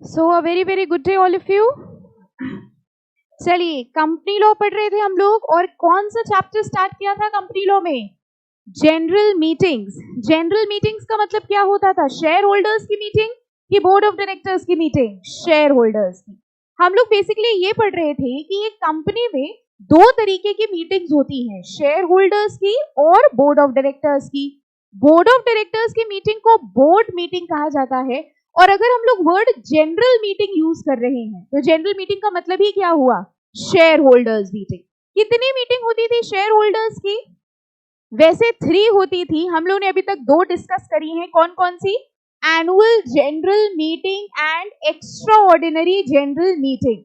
So a very very good day all of you. चलिए, company law पढ़ रहे थे हम लोग और कौन सा चैप्टर स्टार्ट किया था कंपनी लॉ में? General meetings. जनरल मीटिंग्स का मतलब क्या होता था? शेयर होल्डर्स की मीटिंग कि बोर्ड ऑफ डायरेक्टर्स की मीटिंग? शेयर होल्डर्स की। हम लोग बेसिकली ये पढ़ रहे थे कि एक कंपनी में दो तरीके की मीटिंग्स होती हैं, शेयर होल्डर्स की और बोर्ड ऑफ डायरेक्टर्स की। बोर्ड ऑफ डायरेक्टर्स की मीटिंग को बोर्ड मीटिंग कहा जाता है। और अगर हम लोग वर्ड जनरल मीटिंग यूज कर रहे हैं तो जनरल मीटिंग का मतलब ही क्या हुआ? Share holders meeting. कितनी मीटिंग होती थी शेयर होल्डर्स की? वैसे 3 होती थी, हम लोगों ने अभी तक 2 डिस्कस करी हैं। कौन कौन सी? Annual general meeting and extraordinary general meeting.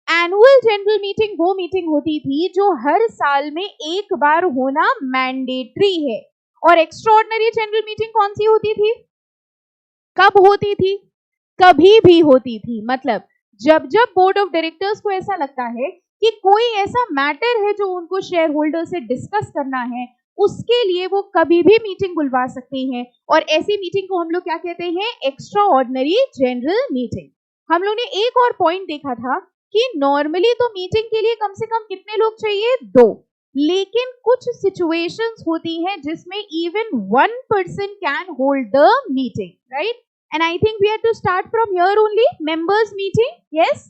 Annual general meeting वो मीटिंग होती थी जो हर साल में एक बार होना मैंडेटरी है। और एक्स्ट्रा ऑर्डिनरी जनरल मीटिंग कौन सी होती थी? कब होती थी? कभी भी होती थी। मतलब जब जब बोर्ड ऑफ डायरेक्टर्स को ऐसा लगता है कि कोई ऐसा मैटर है जो उनको शेयर होल्डर से डिस्कस करना है, उसके लिए वो कभी भी मीटिंग बुलवा सकते हैं। और ऐसी मीटिंग को हम लोग क्या कहते हैं? Extra ordinary general meeting. हम लोग ने एक और पॉइंट देखा था कि नॉर्मली तो मीटिंग के लिए कम से कम कितने लोग चाहिए? 2। लेकिन कुछ सिचुएशंस होती हैं जिसमें even 1 person can hold the meeting, right? And I think we have to start from here only. Members meeting, yes?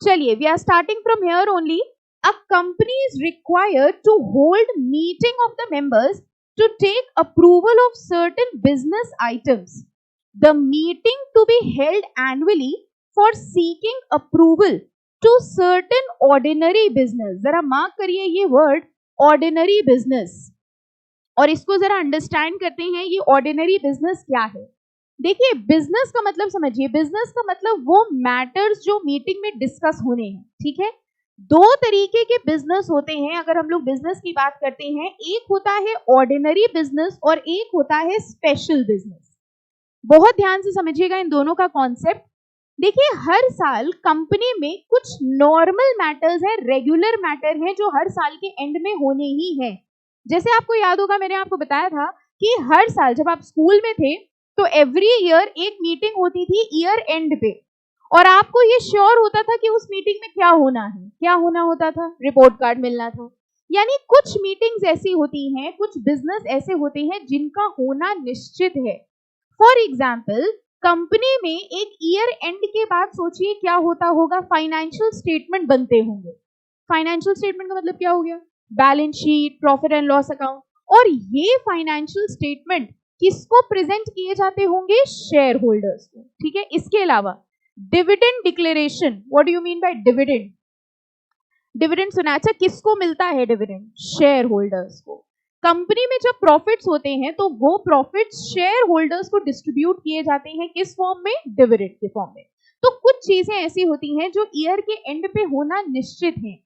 चलिए, we are starting from here only. A company is required to hold meeting of the members to take approval of certain business items. The meeting to be held annually for seeking approval to certain ordinary business. जरा mark करिए ये word ordinary business, और इसको जरा understand करते हैं ये ordinary business क्या है। देखिए, बिजनेस का मतलब समझिए, बिजनेस का मतलब वो मैटर्स जो मीटिंग में डिस्कस होने हैं, ठीक है? 2 तरीके के बिजनेस होते हैं अगर हम लोग बिजनेस की बात करते हैं। एक होता है ऑर्डिनरी बिजनेस और एक होता है स्पेशल बिजनेस। बहुत ध्यान से समझिएगा इन दोनों का कॉन्सेप्ट। देखिए, हर साल कंपनी में कुछ नॉर्मल मैटर्स हैं, रेगुलर मैटर हैं जो हर साल के एंड में होने ही हैं। जैसे आपको याद होगा, मैंने आपको बताया था कि हर साल जब आप स्कूल में थे तो एवरी ईयर एक मीटिंग होती थी ईयर एंड पे, और आपको ये श्योर होता था कि उस मीटिंग में क्या होना है। क्या होना होता था? रिपोर्ट कार्ड मिलना था। यानी कुछ मीटिंग्स ऐसी होती हैं, कुछ बिजनेस ऐसे होते हैं जिनका होना निश्चित है। फॉर एग्जाम्पल, कंपनी में एक ईयर एंड के बाद सोचिए क्या होता होगा? फाइनेंशियल स्टेटमेंट बनते होंगे। फाइनेंशियल स्टेटमेंट का मतलब क्या हो गया? Balance sheet, profit and loss account. और ये फाइनेंशियल स्टेटमेंट किसको प्रेजेंट किए जाते होंगे? शेयर होल्डर्स को, ठीक है? इसके अलावा dividend declaration. What do you mean by dividend? Dividend सुना? अच्छा, किसको मिलता है डिविडेंड? शेयर होल्डर्स को। कंपनी में जब प्रॉफिट्स होते हैं तो वो प्रॉफिट्स शेयर होल्डर्स को डिस्ट्रीब्यूट किए जाते हैं। किस फॉर्म में? डिविडेंड के फॉर्म में। तो कुछ चीजें ऐसी होती हैं जो ईयर के एंड पे होना निश्चित है।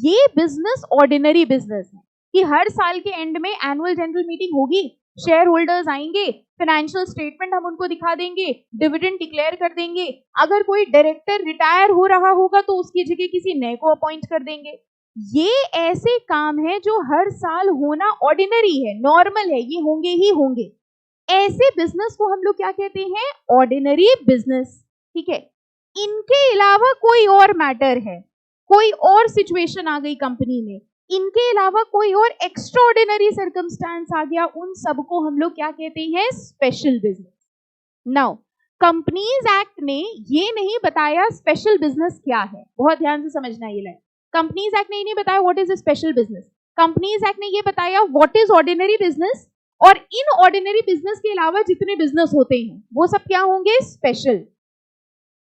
ये बिजनेस ऑर्डिनरी बिजनेस है कि हर साल के एंड में एनुअल जनरल मीटिंग होगी, शेयर होल्डर्स आएंगे, फाइनेंशियल स्टेटमेंट हम उनको दिखा देंगे, डिविडेंड डिक्लेयर कर देंगे। अगर कोई डायरेक्टर रिटायर हो रहा होगा तो उसकी जगह किसी नए को अपॉइंट कर देंगे। ये ऐसे काम है जो हर साल होना ऑर्डिनरी है, नॉर्मल है, ये होंगे ही होंगे। ऐसे बिजनेस को हम लोग क्या कहते हैं? ऑर्डिनरी बिजनेस, ठीक है? इनके अलावा कोई और मैटर है, कोई और सिचुएशन आ गई कंपनी में, इनके अलावा कोई और एक्स्ट्राऑर्डिनरी सर्कमस्टांस आ गया, उन सबको हम लोग क्या कहते हैं? Special business. Now, companies act ने ये नहीं बताया स्पेशल बिजनेस क्या है। बहुत ध्यान से समझना ये लाइन। कंपनीज एक्ट ने ये नहीं बताया what is special business. Companies act ने ये बताया व्हाट इज ऑर्डिनरी बिजनेस, और इन ऑर्डिनरी बिजनेस के अलावा जितने बिजनेस होते हैं वो सब क्या होंगे? स्पेशल।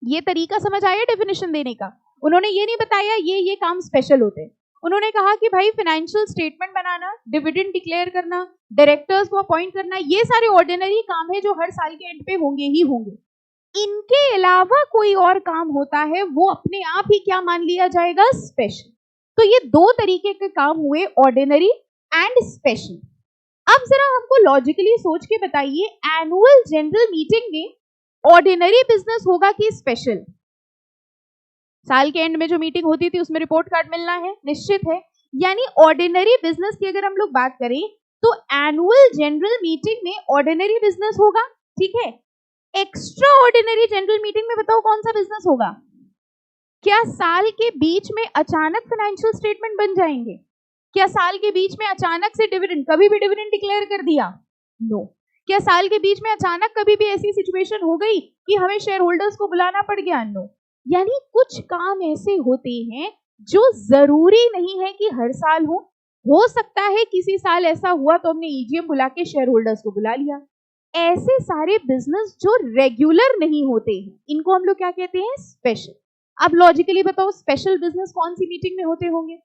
ये तरीका समझ आया डेफिनेशन देने का? उन्होंने ये नहीं बताया ये काम स्पेशल होते हैं। उन्होंने कहा कि भाई फाइनेंशियल स्टेटमेंट बनाना, डिविडेंड डिक्लेयर करना, डायरेक्टर्स को अपॉइंट करना, ये सारे ऑर्डिनरी काम है जो हर साल के एंड पे होंगे ही होंगे। इनके अलावा कोई और काम होता है वो अपने आप ही क्या मान लिया जाएगा? स्पेशल। तो ये 2 तरीके के काम हुए, ऑर्डिनरी एंड स्पेशल। अब जरा हमको लॉजिकली सोच के बताइए, एनुअल जनरल मीटिंग में ऑर्डिनरी बिजनेस होगा कि स्पेशल? साल के एंड में जो मीटिंग होती थी उसमें रिपोर्ट कार्ड मिलना है, निश्चित है। यानी ऑर्डिनरी बिजनेस की अगर हम लोग बात करें तो एनुअल जनरल मीटिंग में ऑर्डिनरी बिजनेस होगा, ठीक है? एक्स्ट्रा ऑर्डिनरी जनरल मीटिंग में बताओ कौन सा बिजनेस होगा? क्या साल के बीच में अचानक फाइनेंशियल स्टेटमेंट बन जाएंगे? क्या साल के बीच में अचानक से डिविडेंड, कभी भी डिविडेंड डिक्लेयर कर दिया? नो। क्या साल के बीच में अचानक कभी भी ऐसी सिचुएशन हो गई कि हमें शेयर होल्डर्स को बुलाना पड़ गया? नो। यानी कुछ काम ऐसे होते हैं जो जरूरी नहीं है कि हर साल हो सकता है किसी साल ऐसा हुआ तो हमने ईजीएम बुला के शेयर होल्डर्स को बुला लिया। ऐसे सारे बिजनेस जो रेगुलर नहीं होते हैं, इनको हम लोग क्या कहते हैं? स्पेशल। अब लॉजिकली बताओ स्पेशल बिजनेस कौन सी मीटिंग में होते होंगे?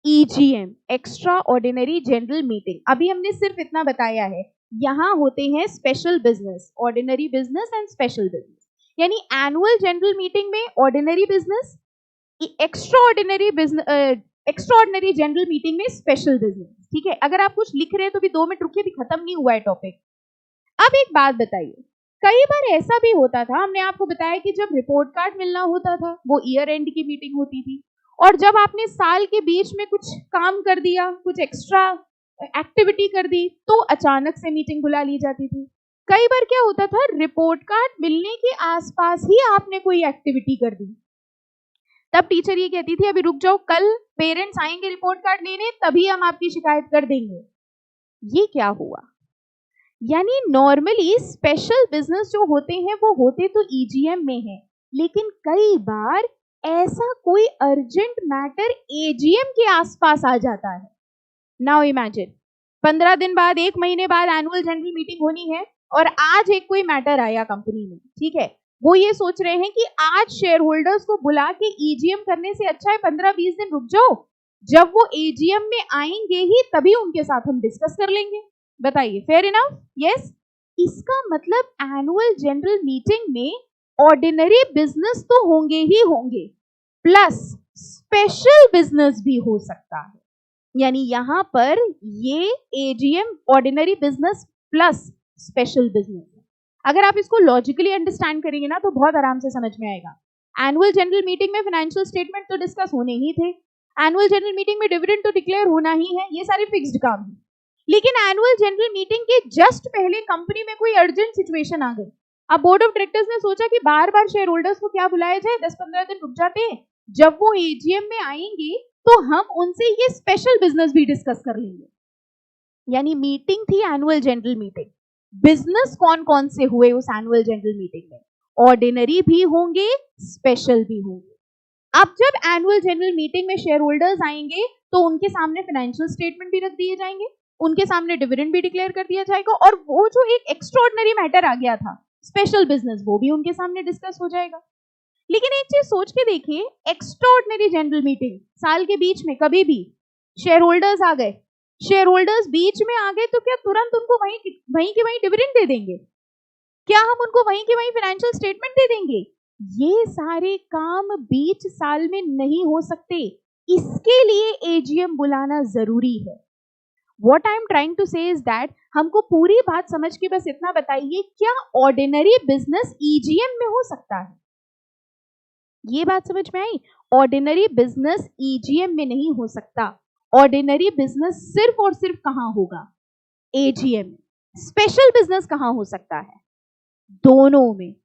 EGM, extra ordinary general meeting. अभी हमने सिर्फ इतना बताया है, यहां होते हैं special business, ordinary business and special business. यानी एनुअल जनरल मीटिंग में ordinary business, extra ordinary general meeting में स्पेशल बिजनेस। ठीक है, अगर आप कुछ लिख रहे हैं तो भी 2 मिनट रुकिए, भी खत्म नहीं हुआ है टॉपिक। अब एक बात बताइए, कई बार ऐसा भी होता था, हमने आपको बताया कि जब रिपोर्ट कार्ड मिलना होता था वो ईयर एंड की मीटिंग होती थी, और जब आपने साल के बीच में कुछ काम कर दिया, कुछ एक्स्ट्रा एक्टिविटी कर दी, तो अचानक से मीटिंग बुला ली जाती थी। कई बार क्या होता था, रिपोर्ट कार्ड मिलने के आसपास ही आपने कोई एक्टिविटी कर दी, तब टीचर ये कहती थी अभी रुक जाओ, कल पेरेंट्स आएंगे रिपोर्ट कार्ड लेने, तभी हम आपकी शिकायत कर देंगे। ये क्या हुआ? यानी नॉर्मली स्पेशल बिजनेस जो होते हैं वो होते तो ईजीएम में है, लेकिन कई बार ऐसा कोई अर्जेंट मैटर एजीएम के आसपास आ जाता है। नाउ इमेजिन 15 दिन बाद, 1 महीने बाद एनुअल जनरल मीटिंग होनी है, और आज एक कोई मैटर आया कंपनी में। ठीक है, वो ये सोच रहे हैं कि आज शेयर होल्डर्स को बुला के ईजीएम करने से अच्छा है 15-20 दिन रुक जाओ, जब वो एजीएम में आएंगे ही तभी उनके साथ हम डिस्कस कर लेंगे। बताइए, फेयर इनफ? यस। इसका मतलब एनुअल जनरल मीटिंग में ऑर्डिनरी बिजनेस तो होंगे ही होंगे, प्लस स्पेशल बिजनेस भी हो सकता है। यानी यहां पर ये AGM ordinary business plus special business है। अगर आप इसको लॉजिकली अंडरस्टैंड करेंगे ना तो बहुत आराम से समझ में आएगा। एनुअल जनरल मीटिंग में फाइनेंशियल स्टेटमेंट तो डिस्कस होने ही थे, एनुअल जनरल मीटिंग में डिविडेंड तो डिक्लेयर होना ही है, ये सारे फिक्स्ड काम है। लेकिन एनुअल जनरल मीटिंग के जस्ट पहले कंपनी में कोई अर्जेंट सिचुएशन आ गई। अब बोर्ड ऑफ डायरेक्टर्स ने सोचा कि बार बार शेयर होल्डर्स को क्या बुलाया जाए, 10-15 दिन रुक जाते हैं, जब वो एजीएम में आएंगे तो हम उनसे ये स्पेशल बिजनेस भी डिस्कस कर लेंगे। यानी मीटिंग थी एनुअल जनरल मीटिंग, बिजनेस कौन कौन से हुए उस एनुअल जनरल मीटिंग में? ऑर्डिनरी भी होंगे, स्पेशल भी होंगे। अब जब एनुअल जनरल मीटिंग में शेयर होल्डर्स आएंगे तो उनके सामने फाइनेंशियल स्टेटमेंट भी रख दिए जाएंगे, उनके सामने डिविडेंड भी डिक्लेयर कर दिया जाएगा, और वो जो एक एक्स्ट्राऑर्डिनरी मैटर आ गया था स्पेशल बिजनेस, वो भी उनके सामने डिस्कस हो जाएगा। लेकिन एक चीज सोच के देखिए, एक्स्ट्राऑर्डिनरी जनरल मीटिंग साल के बीच में कभी भी शेयर होल्डर्स आ गए, शेयर होल्डर्स बीच में आ गए, तो क्या तुरंत उनको वहीं के वहीं डिविडेंड दे देंगे? क्या हम उनको वहीं के वहीं फाइनेंशियल स्टेटमेंट दे देंगे? ये सारे काम बीच साल में नहीं हो सकते, इसके लिए एजीएम बुलाना जरूरी है। What I am trying to say is that हमको पूरी बात समझ के बस इतना बताइए, क्या ऑर्डिनरी बिजनेस ईजीएम में हो सकता है? ये बात समझ में आई? ऑर्डिनरी बिजनेस ईजीएम में नहीं हो सकता। ऑर्डिनरी बिजनेस सिर्फ और सिर्फ कहां होगा? एजीएम में। स्पेशल बिजनेस कहां हो सकता है? दोनों में,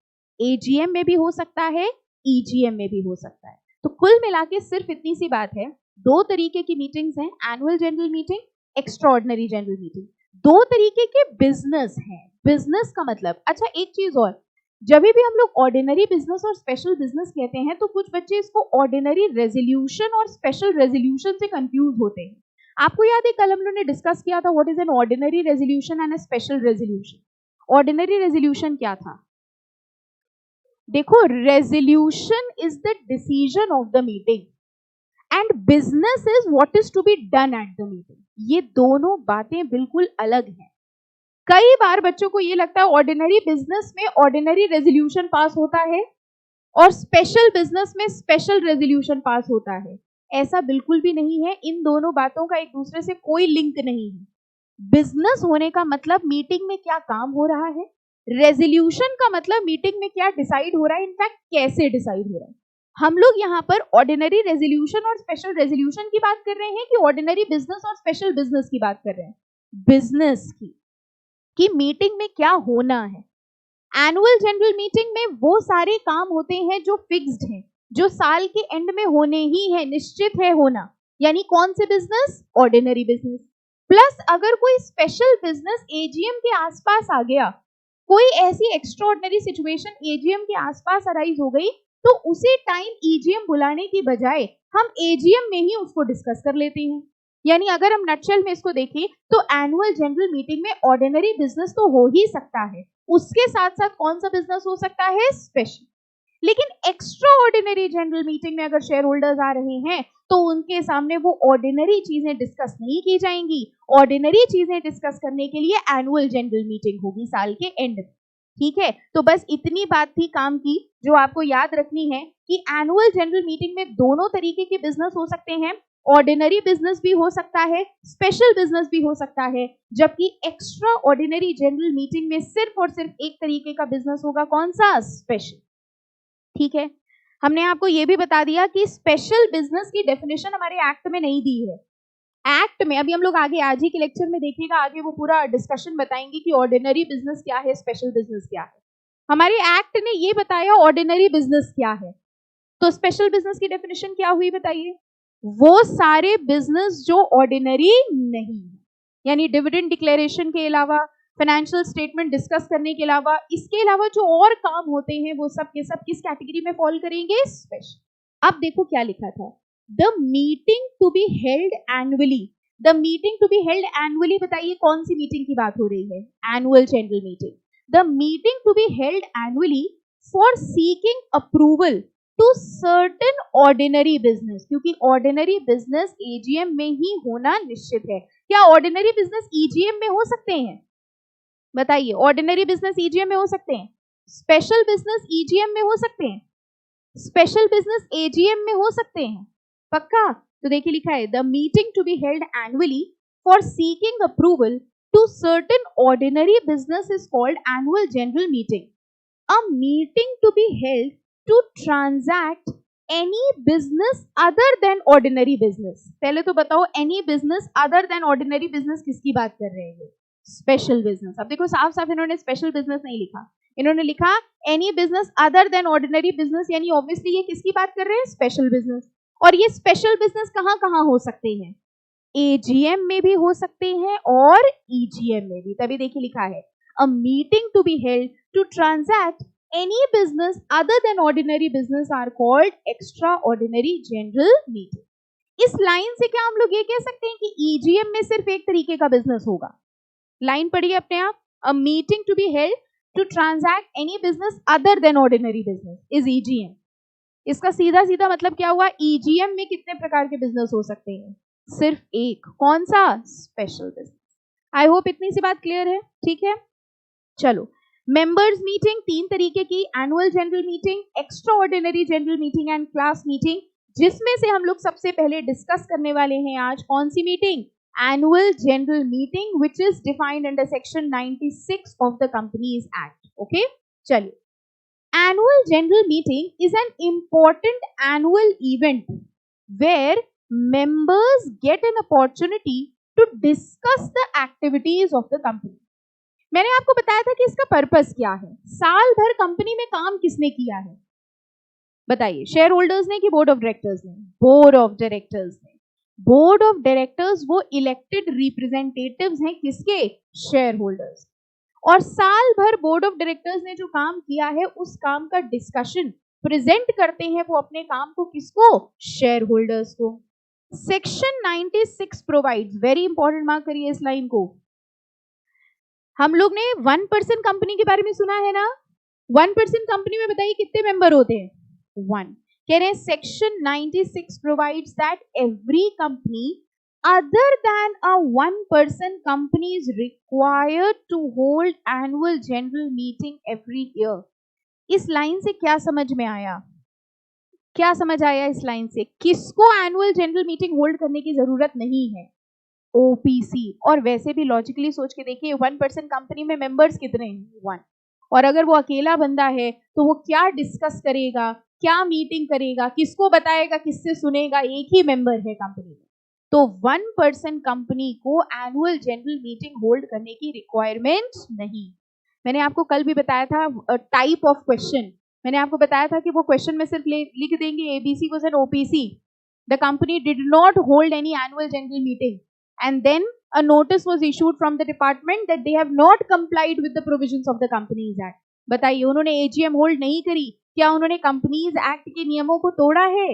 एजीएम में भी हो सकता है, ईजीएम में भी हो सकता है। तो कुल मिला के सिर्फ इतनी सी बात है, 2 तरीके की मीटिंग्स हैं, annual general meeting, extraordinary general meeting. 2 तरीके के बिजनेस हैं। बिजनेस का मतलब, अच्छा एक चीज और, जब भी हम लोग ऑर्डिनरी बिजनेस और स्पेशल बिजनेस कहते हैं तो कुछ बच्चे इसको ऑर्डिनरी रेजोल्यूशन और स्पेशल रेजोल्यूशन से कंफ्यूज होते हैं। आपको याद है कल हम लोगों ने डिस्कस किया था what is an ordinary resolution and a special resolution. Ordinary resolution क्या था? देखो, resolution is the decision of the meeting and business is what is to be done at the meeting. ये दोनों बातें बिल्कुल अलग हैं। कई बार बच्चों को ये लगता है ऑर्डिनरी बिजनेस में ऑर्डिनरी रेजोल्यूशन पास होता है और स्पेशल बिजनेस में स्पेशल रेजोल्यूशन पास होता है। ऐसा बिल्कुल भी नहीं है, इन दोनों बातों का एक दूसरे से कोई लिंक नहीं है। बिजनेस होने का मतलब मीटिंग में क्या काम हो रहा है, रेजोल्यूशन का मतलब मीटिंग में क्या डिसाइड हो रहा है, इनफैक्ट कैसे डिसाइड हो रहा है। हम लोग यहाँ पर ऑर्डिनरी रेजोल्यूशन और स्पेशल रेजोल्यूशन की बात कर रहे हैं कि ऑर्डिनरी बिजनेस और स्पेशल बिजनेस की बात कर रहे हैं? बिजनेस की कि मीटिंग में क्या होना है। एनुअल जनरल मीटिंग में वो सारे काम होते हैं जो फिक्स्ड हैं, जो साल के एंड में होने ही है, निश्चित है होना। यानी कौन से बिजनेस? Ordinary business. प्लस अगर कोई स्पेशल बिजनेस एजीएम के आसपास आ गया, कोई ऐसी एक्स्ट्राऑर्डिनरी सिचुएशन एजीएम के आसपास अराइज हो गई, तो उसी टाइम ईजीएम बुलाने की बजाय हम एजीएम में ही उसको डिस्कस कर लेते हैं। यानी अगर हम नटशेल में इसको देखें तो एनुअल जनरल मीटिंग में ऑर्डिनरी बिजनेस तो हो ही सकता है, उसके साथ साथ कौन सा बिजनेस हो सकता है? स्पेशल। लेकिन एक्स्ट्रा ऑर्डिनरी जनरल मीटिंग में अगर शेयर होल्डर्स आ रहे हैं तो उनके सामने वो ऑर्डिनरी चीजें डिस्कस नहीं की जाएंगी। ऑर्डिनरी चीजें डिस्कस करने के लिए एनुअल जनरल मीटिंग होगी साल के एंड में। ठीक है, तो बस इतनी बात थी काम की जो आपको याद रखनी है कि एनुअल जनरल मीटिंग में दोनों तरीके के बिजनेस हो सकते हैं। ऑर्डिनरी बिजनेस भी हो सकता है, स्पेशल बिजनेस भी हो सकता है, जबकि एक्स्ट्रा ऑर्डिनरी जनरल मीटिंग में सिर्फ और सिर्फ एक तरीके का बिजनेस होगा, कौन सा? स्पेशल। ठीक है, हमने आपको यह भी बता दिया कि स्पेशल बिजनेस की डेफिनेशन हमारे एक्ट में नहीं दी है। एक्ट में अभी हम लोग आगे आज ही के लेक्चर में देखिएगा, आगे वो पूरा डिस्कशन बताएंगे कि ऑर्डिनरी बिजनेस क्या है, स्पेशल बिजनेस क्या है। हमारे एक्ट ने ये बताया ऑर्डिनरी बिजनेस क्या है, तो स्पेशल बिजनेस की डेफिनेशन क्या हुई बताइए? वो सारे बिजनेस जो ऑर्डिनरी नहीं है, यानी डिविडेंड डिक्लेरेशन के अलावा, फाइनेंशियल स्टेटमेंट डिस्कस करने के अलावा, इसके अलावा जो और काम होते हैं वो सब के सब किस कैटेगरी में फॉल करेंगे? स्पेशल। अब देखो क्या लिखा था, the meeting to be held annually. The meeting to be held annually, बताइए कौन सी मीटिंग की बात हो रही है? Annual general meeting. The meeting to be held annually for seeking approval to certain ordinary business, क्योंकि ऑर्डिनरी बिजनेस एजीएम में ही होना निश्चित है। क्या ऑर्डिनरी बिजनेस ईजीएम में हो सकते हैं? बताइए, ऑर्डिनरी बिजनेस ईजीएम में हो सकते हैं, स्पेशल बिजनेस ईजीएम में हो सकते हैं, स्पेशल बिजनेस एजीएम में हो सकते हैं, पक्का? तो देखिए लिखा है, the meeting to be held annually for seeking approval to certain ordinary business is called annual general meeting. A meeting to be held to transact any business other than ordinary business। पहले तो बताओ, any business other than ordinary business किसकी बात कर रहे हैं? Special business. अब देखो साफ साफ इन्होंने स्पेशल बिजनेस नहीं लिखा, इन्होंने लिखा any business other than ordinary business, यानी ऑब्वियसली ये किसकी बात कर रहे हैं? Special business. और ये स्पेशल बिजनेस कहाँ कहाँ हो सकते हैं? एजीएम में भी हो सकते हैं और ईजीएम में भी। तभी देखिए लिखा है, a meeting to be held to transact any business other than ordinary business are called extraordinary general meeting। इस लाइन से क्या हम लोग ये कह सकते हैं कि ईजीएम में सिर्फ एक तरीके का बिजनेस होगा? लाइन पढ़िए अपने आप, a meeting to be held to transact any business other than ordinary business is EGM। इसका सीधा सीधा मतलब क्या हुआ? ईजीएम में कितने प्रकार के बिजनेस हो सकते हैं? सिर्फ एक, कौन सा? Special business. आई होप इतनी सी बात क्लियर है। ठीक है, चलो, मेंबर्स मीटिंग तीन तरीके की, annual general meeting, extra ordinary general meeting and class meeting, जिसमें से हम लोग सबसे पहले डिस्कस करने वाले हैं आज कौन सी meeting? Annual general meeting, which is defined under section 96 of the companies act. Okay, चलिए, annual general meeting is an important annual event where members get an opportunity to discuss the activities of the company। मैंने आपको बताया था कि इसका purpose क्या है। साल भर कंपनी में काम किसने किया है? बताइए, शेयर होल्डर्स ने कि बोर्ड ऑफ डायरेक्टर्स ने? बोर्ड ऑफ डायरेक्टर्स ने। बोर्ड ऑफ डायरेक्टर्स वो इलेक्टेड रिप्रेजेंटेटिव्स हैं किसके? Share holders. और साल भर बोर्ड ऑफ डायरेक्टर्स ने जो काम किया है उस काम का डिस्कशन प्रेजेंट करते हैं वो अपने काम को किसको? शेयर होल्डर्स को। Section 96 provides, very important, mark करिए इस लाइन को। हम लोग ने 1% कंपनी के बारे में सुना है ना? 1% कंपनी में बताइए कितने मेंबर होते हैं? 1। कह रहे हैं section 96 provides that every company other than a 1% company is required to hold annual general meeting every year. इस लाइन से क्या समझ में आया? क्या समझ आया इस लाइन से? किसको एनुअल जनरल मीटिंग होल्ड करने की जरूरत नहीं है? ओपीसी। और वैसे भी लॉजिकली सोच के देखिए, 1% कंपनी में मेंबर्स कितने हैं? 1। और अगर वो अकेला बंदा है तो वो क्या डिस्कस करेगा, क्या मीटिंग करेगा, किसको बताएगा, किससे सुनेगा? एक ही मेंबर है कंपनी में। तो 1% कंपनी को एनुअल जनरल मीटिंग होल्ड करने की रिक्वायरमेंट नहीं। मैंने आपको कल भी बताया था टाइप ऑफ क्वेश्चन, मैंने आपको बताया था कि वो क्वेश्चन में सिर्फ लिख देंगे ABC question OPC. The company did not hold any annual general meeting and then a notice was issued from the department that they have not complied with the provisions of the Companies Act. बताइए, उन्होंने AGM hold नहीं करी, क्या उन्होंने companies act के नियमों को तोड़ा है?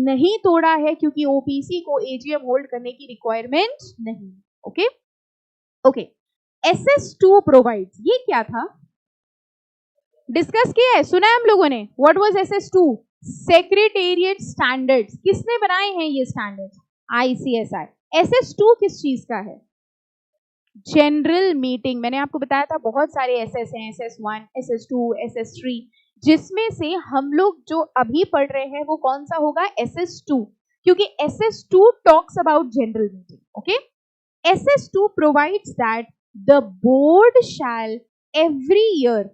नहीं तोड़ा है, क्योंकि ओपीसी को एजीएम होल्ड करने की रिक्वायरमेंट नहीं. Okay okay. SS2 प्रोवाइड्स, ये क्या था? डिस्कस किया है, सुना है हम लोगों ने. What was SS2? Secretariat standards. किसने बनाए हैं ये स्टैंडर्ड्स? ICSI. SS2 किस चीज का है? General meeting. मैंने आपको बताया था बहुत सारे SS हैं, SS1, SS2, SS3, जिसमें से हम लोग जो अभी पढ़ रहे हैं वो कौन सा होगा? SS2, क्योंकि SS2 talks about general meeting. Okay. SS2 provides that the board shall every year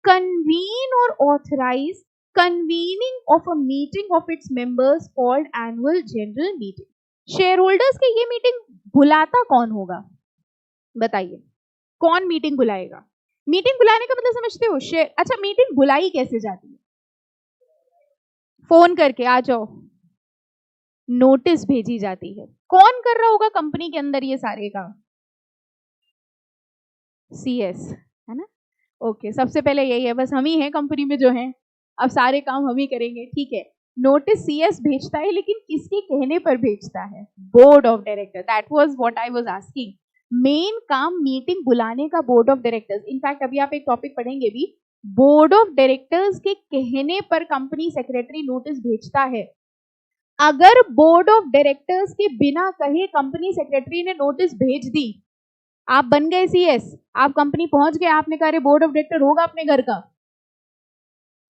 convene or authorize convening of a meeting of its members called annual general meeting. Share holders के ये meeting बुलाता कौन होगा? बताइए, कौन meeting बुलाएगा? Meeting बुलाने का मतलब समझते हो? शेयर. अच्छा, मीटिंग बुलाई कैसे जाती है? फोन करके आ जाओ, नोटिस भेजी जाती है. कौन कर रहा होगा कंपनी के अंदर ये सारे काम? CS है ना. ओके, सबसे पहले यही है, बस हम ही हैं कंपनी में जो हैं, अब सारे काम हम ही करेंगे. ठीक है, नोटिस CS भेजता है, लेकिन किसके कहने पर भेजता है? Board of director. That was what I was asking. Main काम मीटिंग बुलाने का बोर्ड ऑफ डायरेक्टर्स. इनफैक्ट अभी आप एक टॉपिक पढ़ेंगे भी, बोर्ड ऑफ डायरेक्टर्स के कहने पर कंपनी सेक्रेटरी नोटिस भेजता है. अगर बोर्ड ऑफ डायरेक्टर्स के बिना कहे कंपनी सेक्रेटरी ने नोटिस भेज दी, आप बन गए CS, आप कंपनी पहुंच गए, आपने कहा अरे बोर्ड ऑफ डायरेक्टर होगा अपने घर का,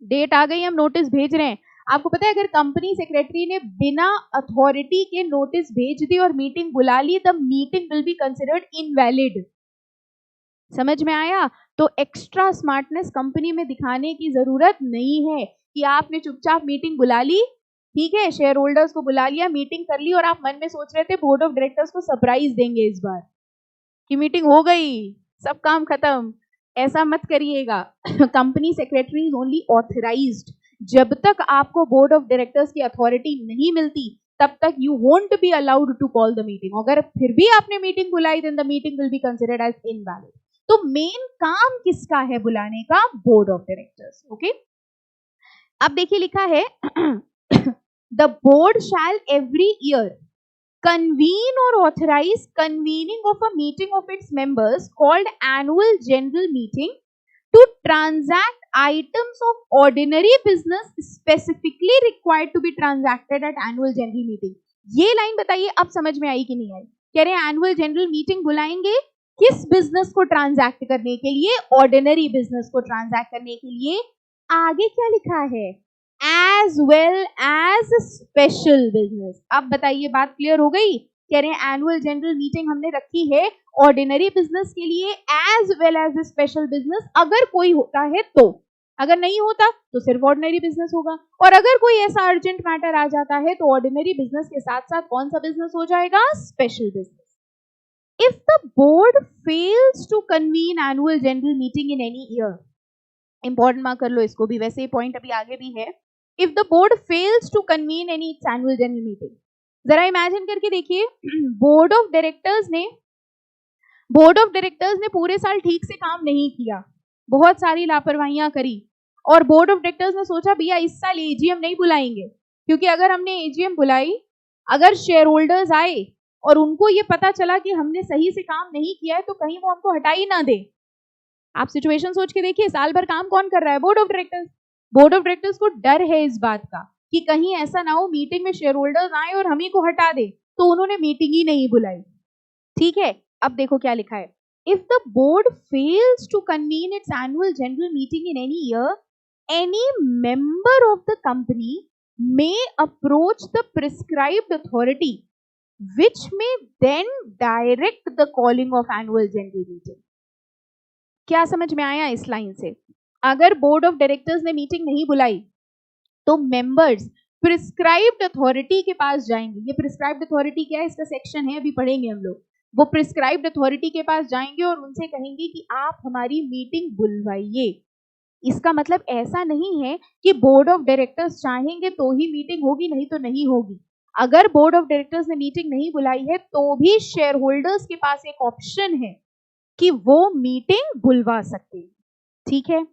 डेट आ गई, हम नोटिस भेज रहे हैं. आपको पता है, अगर कंपनी सेक्रेटरी ने बिना अथॉरिटी के नोटिस भेज दी और मीटिंग बुला ली, the meeting will be considered invalid. समझ में आया? तो एक्स्ट्रा स्मार्टनेस कंपनी में दिखाने की जरूरत नहीं है कि आपने चुपचाप मीटिंग बुला ली, ठीक है, शेयर होल्डर्स को बुला लिया, मीटिंग कर ली, और आप मन में सोच रहे थे बोर्ड ऑफ डायरेक्टर्स को सरप्राइज देंगे इस बार कि मीटिंग हो गई, सब काम खत्म. ऐसा मत करिएगा. Company secretary is only authorized. जब तक आपको बोर्ड ऑफ डायरेक्टर्स की अथॉरिटी नहीं मिलती, तब तक you won't be allowed to call the meeting. अगर फिर भी आपने मीटिंग बुलाई, then the meeting will be considered as invalid. तो मेन काम किसका है बुलाने का? Board of directors. ओके. अब देखिए लिखा है the board shall every year convene or authorize convening of a meeting of its members called annual general meeting to transact items of ordinary business specifically required to be transacted at annual general meeting. ये line बताइए अब समझ में आई कि नहीं आई? कह रहे हैं एनुअल जनरल मीटिंग बुलाएंगे किस बिजनेस को ट्रांजैक्ट करने के लिए? ऑर्डिनरी बिजनेस को ट्रांजैक्ट करने के लिए. आगे क्या लिखा है? As well as special business. अब बताइए, बात क्लियर हो गई? कह रहे हैं एनुअल जनरल मीटिंग हमने रखी है ऑर्डिनरी बिजनेस के लिए as well as special business. अगर कोई होता है तो, अगर नहीं होता तो सिर्फ ऑर्डिनरी बिजनेस होगा. और अगर कोई ऐसा अर्जेंट मैटर आ जाता है तो ऑर्डिनरी बिजनेस के साथ साथ कौन सा बिजनेस हो जाएगा? Special business. If the board fails to convene annual general meeting in any year, important mark कर लो इसको भी, वैसे ये पॉइंट अभी आगे भी है. If the board fails to convene any its annual general meeting, जरा इमेजिन करके देखिए, बोर्ड ऑफ डायरेक्टर्स ने पूरे साल ठीक से काम नहीं किया, बहुत सारी लापरवाहियां करी, और बोर्ड ऑफ डायरेक्टर्स ने सोचा भैया इस साल एजीएम नहीं बुलाएंगे, क्योंकि अगर हमने एजीएम बुलाई, अगर शेयर होल्डर्स आए और उनको ये पता चला कि हमने सही से काम नहीं किया है, तो कहीं वो हमको हटा ही ना दे. आप सिचुएशन सोच के देखिए, साल भर काम कौन कर रहा है? Board of directors. Board of directors को डर है इस बात का कि कहीं ऐसा ना हो मीटिंग में शेयर होल्डर्स आए और हम ही को हटा दे, तो उन्होंने मीटिंग ही नहीं बुलाई. ठीक है, अब देखो क्या लिखा है. If the board fails to convene its annual general meeting in any year, any member of the company may approach the prescribed authority which may then direct the calling of annual general meeting. क्या समझ में आया इस line से? अगर board of directors ने meeting नहीं बुलाई तो मेंबर्स प्रिस्क्राइब्ड अथॉरिटी के पास जाएंगे. ये प्रिस्क्राइब्ड अथॉरिटी क्या है? इसका सेक्शन है, अभी पढ़ेंगे हम लोग. वो प्रिस्क्राइब्ड अथॉरिटी के पास जाएंगे और उनसे कहेंगे कि आप हमारी मीटिंग बुलवाइए। इसका मतलब ऐसा नहीं है कि बोर्ड ऑफ डायरेक्टर्स चाहेंगे तो ही मीटिंग होगी, नहीं तो नहीं होगी। अगर बोर्ड ऑफ डायरेक्टर्स ने मीटिंग नहीं बुलाई है तो भी शेयर होल्डर्स के पास एक ऑप्शन है कि वो मीटिंग बुलवा सकते हैं। ठीक है,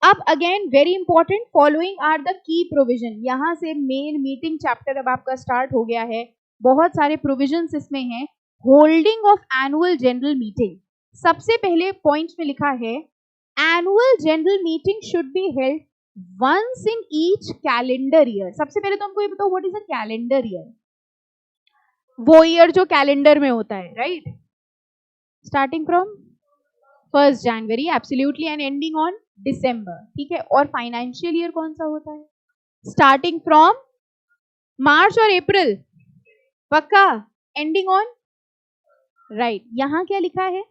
अब again very important, following are the key provision. यहां से मेन मीटिंग चैप्टर अब आपका स्टार्ट हो गया है। बहुत सारे प्रोविजंस इसमें हैं। Holding of annual general meeting, सबसे पहले पॉइंट में लिखा है annual general meeting should be held once in each calendar year. सबसे पहले तो हमको ये बताओ what is a calendar year? वो ईयर जो कैलेंडर में होता है, right? Starting from 1 January, absolutely, and ending on December. ठीक है, और फाइनेंशियल ईयर कौन सा होता है? स्टार्टिंग फ्रॉम मार्च और अप्रैल, पक्का, एंडिंग ऑन, राइट। यहां क्या लिखा है?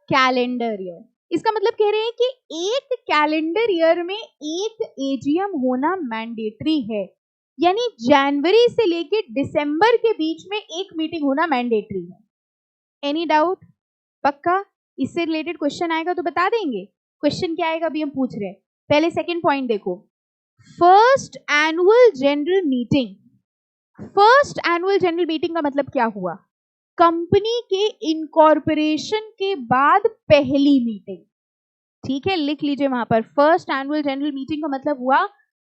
Calendar year. इसका मतलब कह रहे हैं कि एक कैलेंडर ईयर में एक एजीएम होना मैंडेटरी है, यानी जनवरी से लेके दिसंबर के बीच में एक मीटिंग होना मैंडेटरी है। Any doubt? पक्का? इससे रिलेटेड क्वेश्चन आएगा तो बता देंगे। क्वेश्चन क्या आएगा अभी हम पूछ रहे हैं। पहले सेकंड पॉइंट देखो, first annual general meeting. First annual general meeting का मतलब क्या हुआ? कंपनी के इनकॉर्पोरेशन के बाद पहली मीटिंग। ठीक है, लिख लीजिए वहां पर, फर्स्ट एनुअल जनरल मीटिंग का मतलब हुआ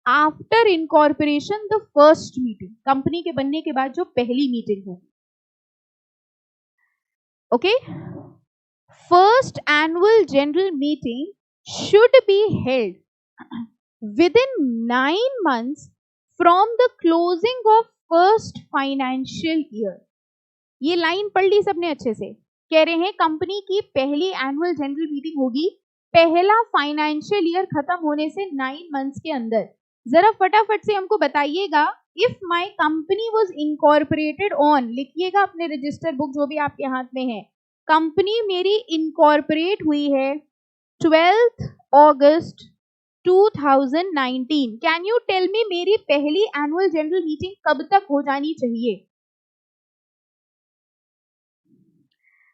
after incorporation the first meeting, company के बनने के बाद जो पहली मीटिंग होगी। Okay, first annual general meeting should be held within 9 months from the closing of first financial year। ये लाइन पढ़ ली सबने अच्छे से? कह रहे हैं कंपनी की पहली एनुअल जनरल मीटिंग होगी पहला फाइनेंशियल ईयर खत्म होने से 9 मंथ्स के अंदर। जरा फटाफट से हमको बताइएगा, if my company was incorporated on, लिखिएगा अपने रजिस्टर बुक जो भी आपके हाथ में है, कंपनी मेरी इनकॉर्पोरेट हुई है 12th August 2019। Can you tell me मेरी पहली एनुअल जनरल मीटिंग कब तक हो जानी चाहिए?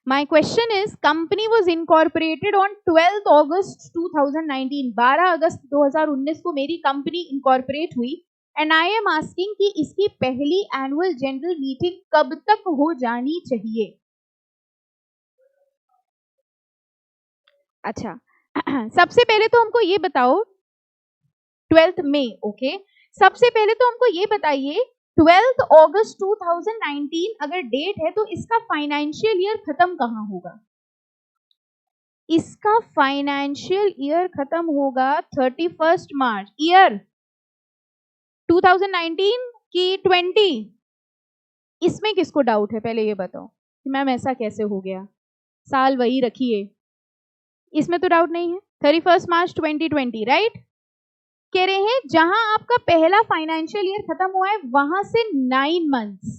My question is, company was incorporated on 12th August 2019। 12 अगस्त 2019 को मेरी कंपनी इनकॉर्पोरेट हुई एंड आई एम आस्किंग कि इसकी पहली एनुअल जनरल मीटिंग कब तक हो जानी चाहिए? अच्छा, सबसे पहले तो हमको ये बताओ 12th मई, ओके, सबसे पहले तो हमको ये बताइए 12th अगस्त 2019 अगर डेट है तो इसका फाइनेंशियल ईयर खत्म कहां होगा? इसका फाइनेंशियल ईयर खत्म होगा 31 मार्च। ईयर 2019 की 20? इसमें किसको डाउट है? पहले ये बताओ कि मैम ऐसा कैसे हो गया, साल वही रखिए, इसमें तो डाउट नहीं है। 31 मार्च 2020, राइट? कह रहे हैं जहां आपका पहला फाइनेंशियल ईयर खत्म हुआ है वहां से 9 मंथ्स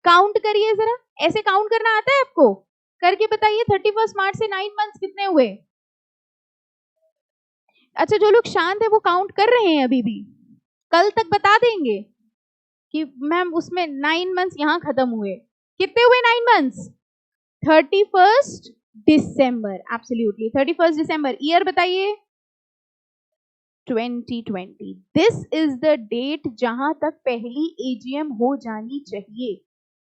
काउंट करिए। जरा ऐसे काउंट करना आता है आपको? करके बताइए 31 मार्च से 9 मंथ्स कितने हुए? अच्छा, जो लोग शांत है वो काउंट कर रहे हैं अभी भी, कल तक बता देंगे कि मैम उसमें 9 मंथ्स यहां खत्म हुए। कितने हुए 9 मंथ्स? 31 दिसंबर, एब्सोल्युटली 31 दिसंबर। ईयर बताइए? 2020। दिस इज द डेट जहां तक पहली एजीएम हो जानी चाहिए।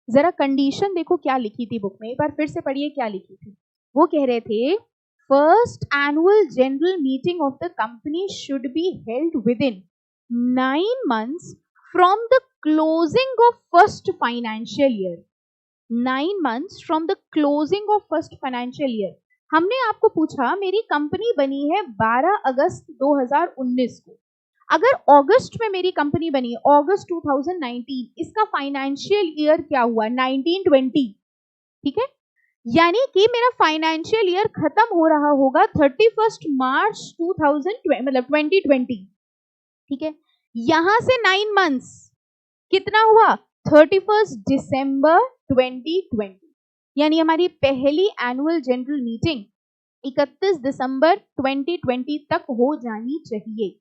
जरा कंडीशन देखो क्या लिखी थी बुक में, एक बार फिर से पढ़िए क्या लिखी थी। वो कह रहे थे first annual general meeting of the company should be held within 9 months from the closing of first financial year. 9 months from the closing of first financial year. हमने आपको पूछा मेरी कंपनी बनी है 12 अगस्त 2019 को, अगर अगस्त में मेरी कंपनी बनी है, अगस्त 2019, इसका फाइनेंशियल ईयर क्या हुआ? 1920। ठीक है, यानी कि मेरा फाइनेंशियल ईयर खत्म हो रहा होगा 31 मार्च 2020, मतलब 2020। ठीक है, यहां से 9 मंथ्स कितना हुआ? 31 दिसंबर 2020, यानी हमारी पहली एनुअल जनरल मीटिंग 31 दिसंबर 2020 तक हो जानी चाहिए।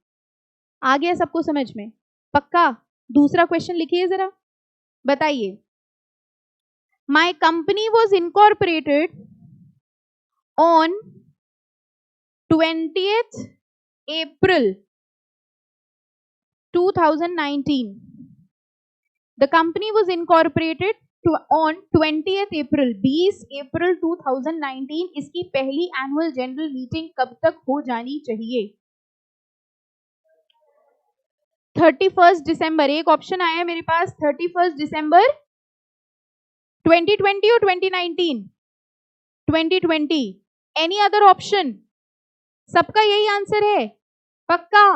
आ गया सबको समझ में? पक्का? दूसरा क्वेश्चन लिखिए जरा, बताइए My company was incorporated on 20th April 2019. The company was incorporated on 20th April, 20 अप्रैल 2019. इसकी पहली एनुअल जनरल मीटिंग कब तक हो जानी चाहिए? 31 दिसंबर. एक ऑप्शन आया है मेरे पास 31 दिसंबर 2020 और 2019. 2020. Any other option? सबका यही आंसर है पक्का?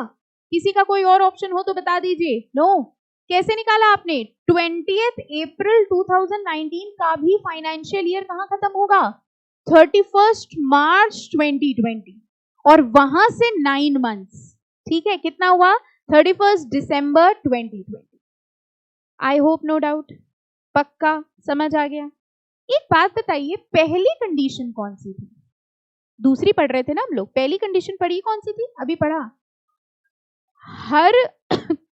किसी का कोई और ऑप्शन हो तो बता दीजिए. नो. कैसे निकाला आपने? 20th अप्रैल 2019 का भी फाइनेंशियल ईयर कहां खत्म होगा? 31 मार्च 2020. और वहां से 9 मंथ्स. ठीक है, कितना हुआ? 31 December 2020. I hope no doubt. पक्का समझ आ गया. एक बात बताइए, पहली कंडीशन कौन सी थी? दूसरी पढ़ रहे थे ना हम लोग. पहली कंडीशन पढ़ी कौन सी थी? अभी पढ़ा. हर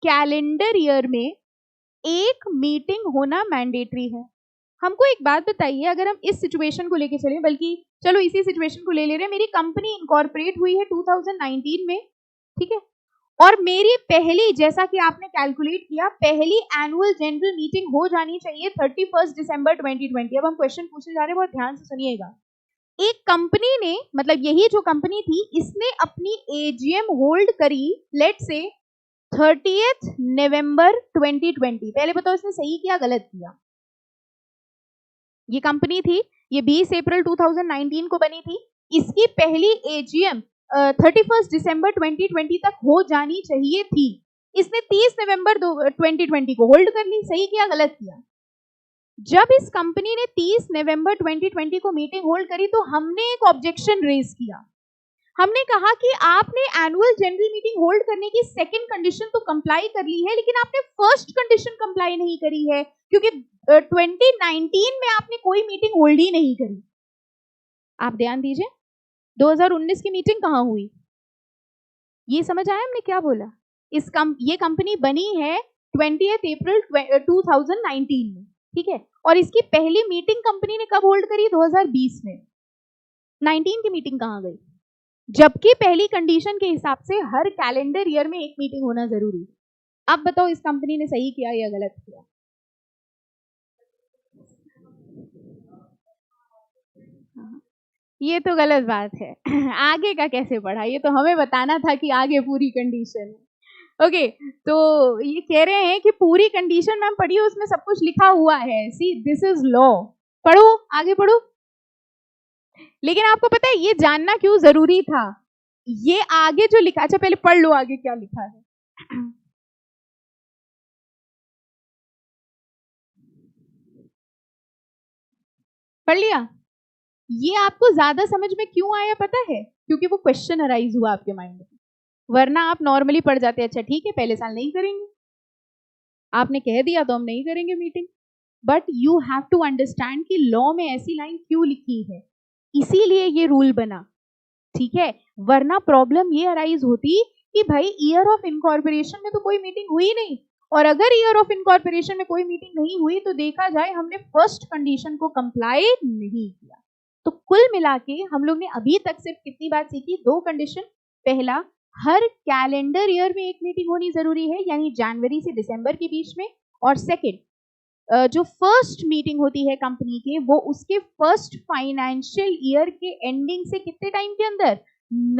कैलेंडर ईयर में एक मीटिंग होना मैंडेटरी है. हमको एक बात बताइए, अगर हम इस सिचुएशन को लेके चलें, बल्कि चलो इसी सिचुएशन को ले रहे हैं. मेरी कंपनी इनकॉर्पोरेट हुई है 2019 में, ठीक है, और मेरी पहली, जैसा कि आपने कैलकुलेट किया, पहली एनुअल जनरल मीटिंग हो जानी चाहिए 31 दिसंबर 2020. अब हम क्वेश्चन पूछने जा रहे हैं, बहुत ध्यान से सुनिएगा. एक कंपनी ने, मतलब यही जो कंपनी थी, इसने अपनी एजीएम होल्ड करी लेट से 30th नवंबर 2020. पहले बताओ इसने सही किया गलत किया? ये कंपनी थी, ये 20 अप्रैल 2019 को बनी थी. इसकी पहली एजीएम 31 दिसंबर 2020 तक हो जानी चाहिए थी. इसने 30 नवंबर 2020 को होल्ड कर ली. सही किया गलत किया? जब इस कंपनी ने 30 नवंबर 2020 को मीटिंग होल्ड करी तो हमने एक ऑब्जेक्शन रेज किया. हमने कहा कि आपने एनुअल जनरल मीटिंग होल्ड करने की सेकंड कंडीशन तो कंप्लाई कर ली है, लेकिन आपने फर्स्ट कंडीशन कंप्लाई नहीं करी है, क्योंकि 2019 में आपने कोई मीटिंग होल्ड ही नहीं करी. आप ध्यान दीजिए, 2019 की मीटिंग कहां हुई? ये समझ आया हमने क्या बोला? ये कंपनी बनी है 20th अप्रैल 2019 में, ठीक है, और इसकी पहली मीटिंग कंपनी ने कब होल्ड करी? 2020 में. 19 की मीटिंग कहां गई? जबकि पहली कंडीशन के हिसाब से हर कैलेंडर ईयर में एक मीटिंग होना जरूरी है. अब बताओ इस कंपनी ने सही किया या गलत किया? ये तो गलत बात है. आगे का कैसे पढ़ा? ये तो हमें बताना था कि आगे पूरी कंडीशन है. ओके, तो ये कह रहे हैं कि पूरी कंडीशन मैम पढ़ी, उसमें सब कुछ लिखा हुआ है. See this is law. पढ़ो, आगे पढ़ो. लेकिन आपको पता है ये जानना क्यों जरूरी था? ये आगे जो लिखा, अच्छा पहले पढ़ लो आगे क्या लिखा है. पढ़ लिया? ये आपको ज्यादा समझ में क्यों आया पता है? क्योंकि वो क्वेश्चन अराइज हुआ आपके माइंड में. वरना आप नॉर्मली पढ़ जाते, अच्छा ठीक है पहले साल नहीं करेंगे, आपने कह दिया तो हम नहीं करेंगे meeting. But you have to understand कि लॉ में ऐसी लाइन क्यों लिखी है, इसीलिए ये रूल बना. ठीक है, वरना प्रॉब्लम ये अराइज होती कि भाई ईयर ऑफ इनकॉर्पोरेशन में तो कोई मीटिंग हुई नहीं, और अगर ईयर ऑफ इनकॉर्पोरेशन में कोई मीटिंग नहीं हुई तो देखा जाए हमने फर्स्ट कंडीशन को कंप्लाई नहीं किया. तो कुल मिला के हम लोग ने अभी तक सिर्फ कितनी बात सीखी? 2 कंडीशन. पहला, हर कैलेंडर ईयर में एक मीटिंग होनी जरूरी है, यानी जनवरी से दिसंबर के बीच में. और सेकेंड, जो फर्स्ट मीटिंग होती है कंपनी के, वो उसके फर्स्ट फाइनेंशियल ईयर के एंडिंग से कितने टाइम के अंदर?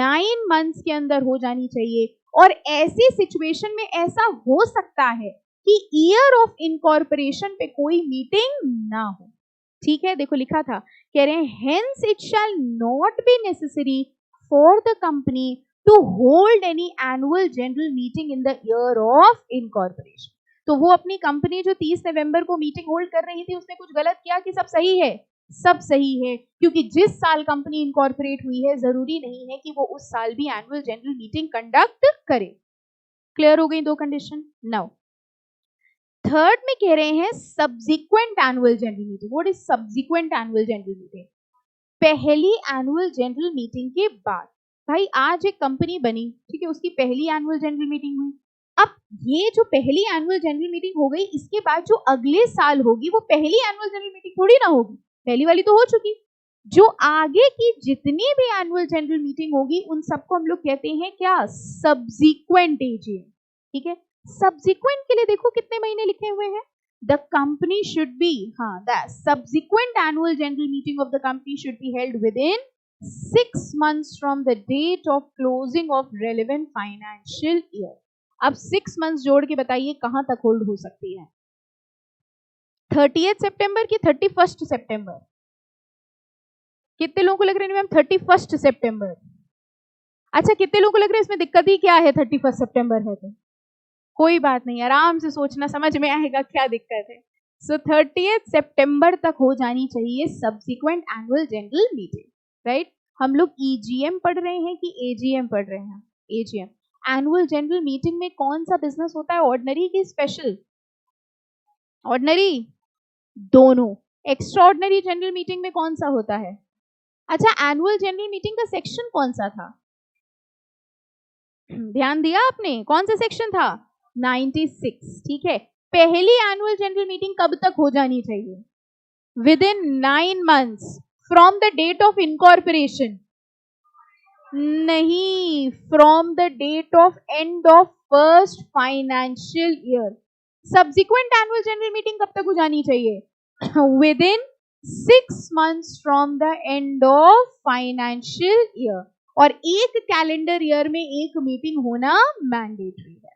9 मंथ्स के अंदर हो जानी चाहिए. और ऐसी सिचुएशन में ऐसा हो सकता है कि ईयर ऑफ इनकॉर्पोरेशन पे कोई मीटिंग ना हो. ठीक है, देखो लिखा था, कह रहे हैं hence it shall not be necessary for the company to hold any annual general meeting in the year of incorporation. तो वो अपनी कंपनी जो 30 नवंबर को मीटिंग होल्ड कर रही थी, उसने कुछ गलत किया कि सब सही है? सब सही है, क्योंकि जिस साल कंपनी इनकॉर्पोरेट हुई है जरूरी नहीं है कि वो उस साल भी एनुअल जनरल मीटिंग कंडक्ट करे. क्लियर हो गई 2 कंडीशन. नाउ थर्ड में कह रहे हैं subsequent annual general meeting. What is subsequent annual general meeting? पहली एनुअल जनरल मीटिंग के बाद. भाई आज एक कंपनी बनी, ठीक है, उसकी पहली एनुअल जनरल मीटिंग हुई, अब ये जो पहली एनुअल जनरल मीटिंग हो गई, इसके बाद जो अगले साल होगी वो पहली एनुअल जनरल मीटिंग थोड़ी ना होगी, पहली वाली तो हो चुकी। जो आगे की जितनी भी एनुअल जनरल मीटिंग होगी उन सबको हम लोग कहते हैं क्या, सब्सिक्वेंट एजीएम। ठीक है, सब्सिक्वेंट के लिए देखो कितने महीने लिखे हुए हैं, द कंपनी शुड बी, हाँ, the subsequent annual general meeting of the company should be held within 6 months from the date of closing of relevant financial year। अब 6 months जोड़ के बताइए कहां तक होल्ड हो सकती है, 30th सितंबर की 31st सितंबर? कितने लोगों को लग रहा है मैम 31st सितंबर? अच्छा, कितने लोगों को लग रहा है इसमें दिक्कत ही क्या है, 31st सितंबर है तो? कोई बात नहीं, आराम से सोचना, समझ में आएगा क्या दिक्कत है। सो 30th सितंबर तक हो जानी चाहिए subsequent annual general meeting, right. हम लोग ईजीएम पढ़ रहे हैं कि एजीएम पढ़ रहे हैं? एजीएम। एनुअल जनरल मीटिंग में कौन सा बिजनेस होता है, ऑर्डिनरी की स्पेशल? ऑर्डिनरी, दोनों। एक्स्ट्रा ऑर्डिनरी जनरल मीटिंग में कौन सा होता है? अच्छा, एनुअल जनरल मीटिंग का सेक्शन कौन सा था, ध्यान दिया आपने, कौन सा सेक्शन था? 96। ठीक है, पहली एनुअल जनरल मीटिंग कब तक हो जानी चाहिए? Within 9 months from the date of incorporation, नहीं, from the date of end of first financial year. Subsequent annual general meeting कब तक हो जानी चाहिए? Within 6 months from the end of financial year, और एक कैलेंडर ईयर में एक मीटिंग होना मैंडेटरी है।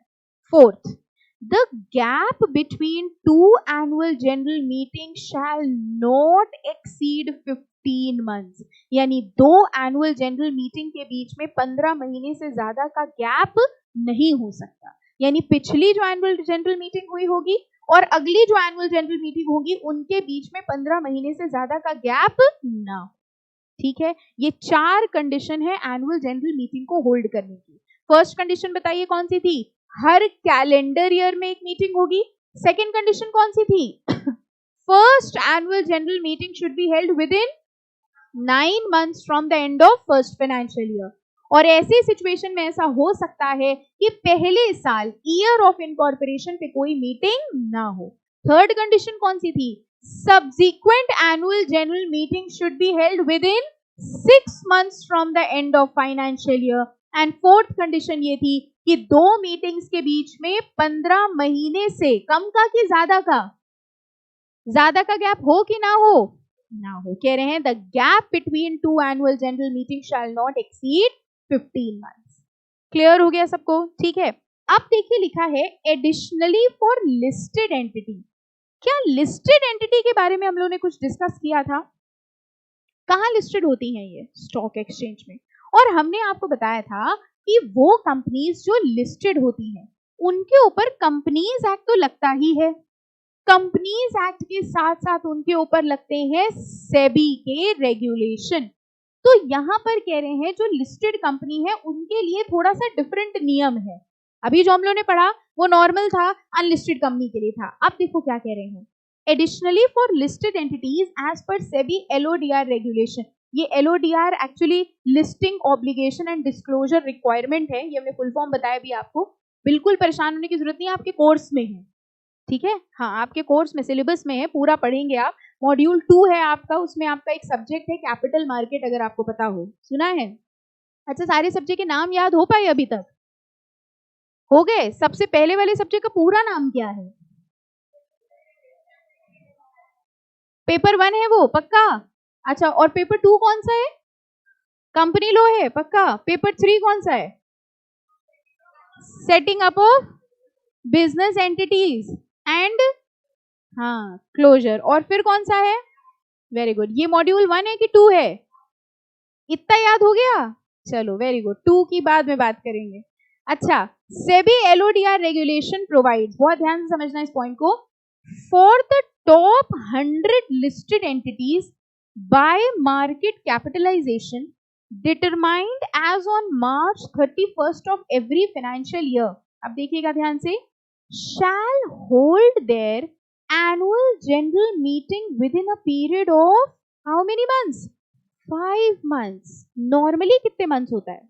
Fourth, the gap between 2 annual general meetings shall not exceed 15 months, यानी 2 एनुअल जनरल मीटिंग के बीच में 15 महीने से ज्यादा का गैप नहीं हो सकता। यानी पिछली जो एनुअल जनरल मीटिंग हुई होगी और अगली जो एनुअल जनरल मीटिंग होगी उनके बीच में 15 महीने से ज्यादा का गैप ना हो। ठीक है, ये 4 कंडीशन है एनुअल जनरल मीटिंग को होल्ड करने की। फर्स्ट कंडीशन बताइए कौन सी थी, हर कैलेंडर ईयर में एक मीटिंग होगी। सेकेंड कंडीशन कौन सी थी, first annual general meeting should be held within 9 months from the end of first financial year, और ऐसी सिचुएशन में ऐसा हो सकता है कि पहले साल ईयर ऑफ इनकॉर्पोरेशन पे कोई मीटिंग ना हो। थर्ड कंडीशन कौन सी थी, subsequent annual general meeting should be held within 6 months from the end of financial year, and fourth condition ये थी कि 2 मीटिंग्स के बीच में 15 महीने से कम का कि ज्यादा का गैप हो कि ना हो, ना हो। कह रहे हैं the gap between 2 annual general meeting shall not exceed 15 months। Clear हो गया सबको? ठीक है, अब देखिए लिखा है एडिशनली फॉर लिस्टेड एंटिटी। क्या लिस्टेड एंटिटी के बारे में हम लोगों ने कुछ डिस्कस किया था? कहाँ लिस्टेड होती हैं ये? स्टॉक एक्सचेंज में। और हमने आपको बताया था कि वो कंपनीज जो लिस्टेड होती हैं उनके ऊपर कंपनीज एक्ट तो लगता ही है, कंपनीज एक्ट के साथ साथ उनके ऊपर लगते हैं सेबी के रेगुलेशन। तो यहां पर कह रहे हैं जो लिस्टेड कंपनी है उनके लिए थोड़ा सा डिफरेंट नियम है। अभी जो हम लोगों ने पढ़ा वो नॉर्मल था, अनलिस्टेड कंपनी के लिए था। अब देखो क्या कह रहे हैं, additionally for listed entities as per SEBI LODR regulation. ये LODR actually listing obligation and disclosure requirement है, ये हमने फुल फॉर्म बताया भी आपको, बिल्कुल परेशान होने की जरूरत नहीं है, आपके कोर्स में है। ठीक है, हाँ, आपके कोर्स में सिलेबस में है, पूरा पढ़ेंगे आप। मॉड्यूल 2 है आपका, उसमें आपका एक सब्जेक्ट है कैपिटल मार्केट, अगर आपको पता हो, सुना है? अच्छा, सारे सब्जेक्ट के नाम याद हो पाए अभी तक? हो गए? सबसे पहले वाले सब्जेक्ट का पूरा नाम क्या है? पेपर 1 है वो, पक्का? अच्छा, और पेपर 2 कौन सा है? कंपनी लॉ है, पक्का? पेपर 3 कौन सा है? Setting up of business entities and, हाँ, क्लोजर। और फिर कौन सा है? वेरी गुड, ये मॉड्यूल 1 है कि 2 है? इतना याद हो गया? चलो वेरी गुड, 2 की बाद में बात करेंगे। अच्छा, सेबी एलओडीआर रेगुलेशन प्रोवाइड्स, बहुत ध्यान से समझना इस पॉइंट को, for the top 100 listed entities by market capitalization determined as on March 31st of every financial year. अब देखिएगा ध्यान से, shall hold their annual general meeting within a period of how many months? 5 months। Normally कितने months होता है?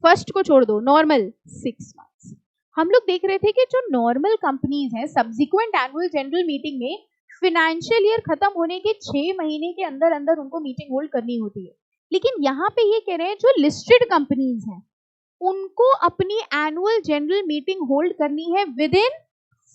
First को छोड़ दो, नॉर्मल 6 months। हम लोग देख रहे थे कि जो नॉर्मल कंपनीज हैं सब्सिक्वेंट एनुअल जनरल मीटिंग में फाइनेंशियल ईयर खत्म होने के 6 महीने के अंदर अंदर उनको मीटिंग होल्ड करनी होती है, लेकिन यहाँ पे ये कह रहे हैं जो लिस्टेड कंपनीज हैं उनको अपनी एनुअल जनरल मीटिंग होल्ड करनी है within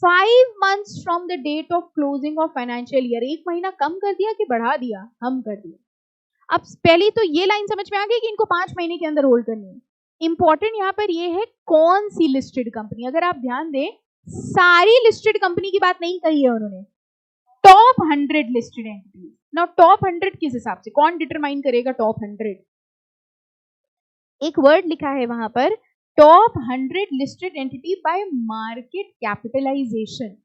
5 months from the date of closing of financial year. 1 महीना कम कर दिया कि बढ़ा दिया? हम कर दिया। अब पहली तो ये लाइन समझ में आ गई कि इनको 5 महीने के अंदर होल्ड करनी है। इंपॉर्टेंट यहाँ पर ये है कौन सी लिस्टेड कंपनी। अगर आप ध्यान दें सारी लिस्टेड कंपनी की बात नहीं कही है उन्होंने, top 100 listed entities. Now top 100 किस हिसाब से, कौन डिटरमाइन करेगा टॉप 100? एक वर्ड लिखा है वहां पर, top 100 listed entity by market capitalization.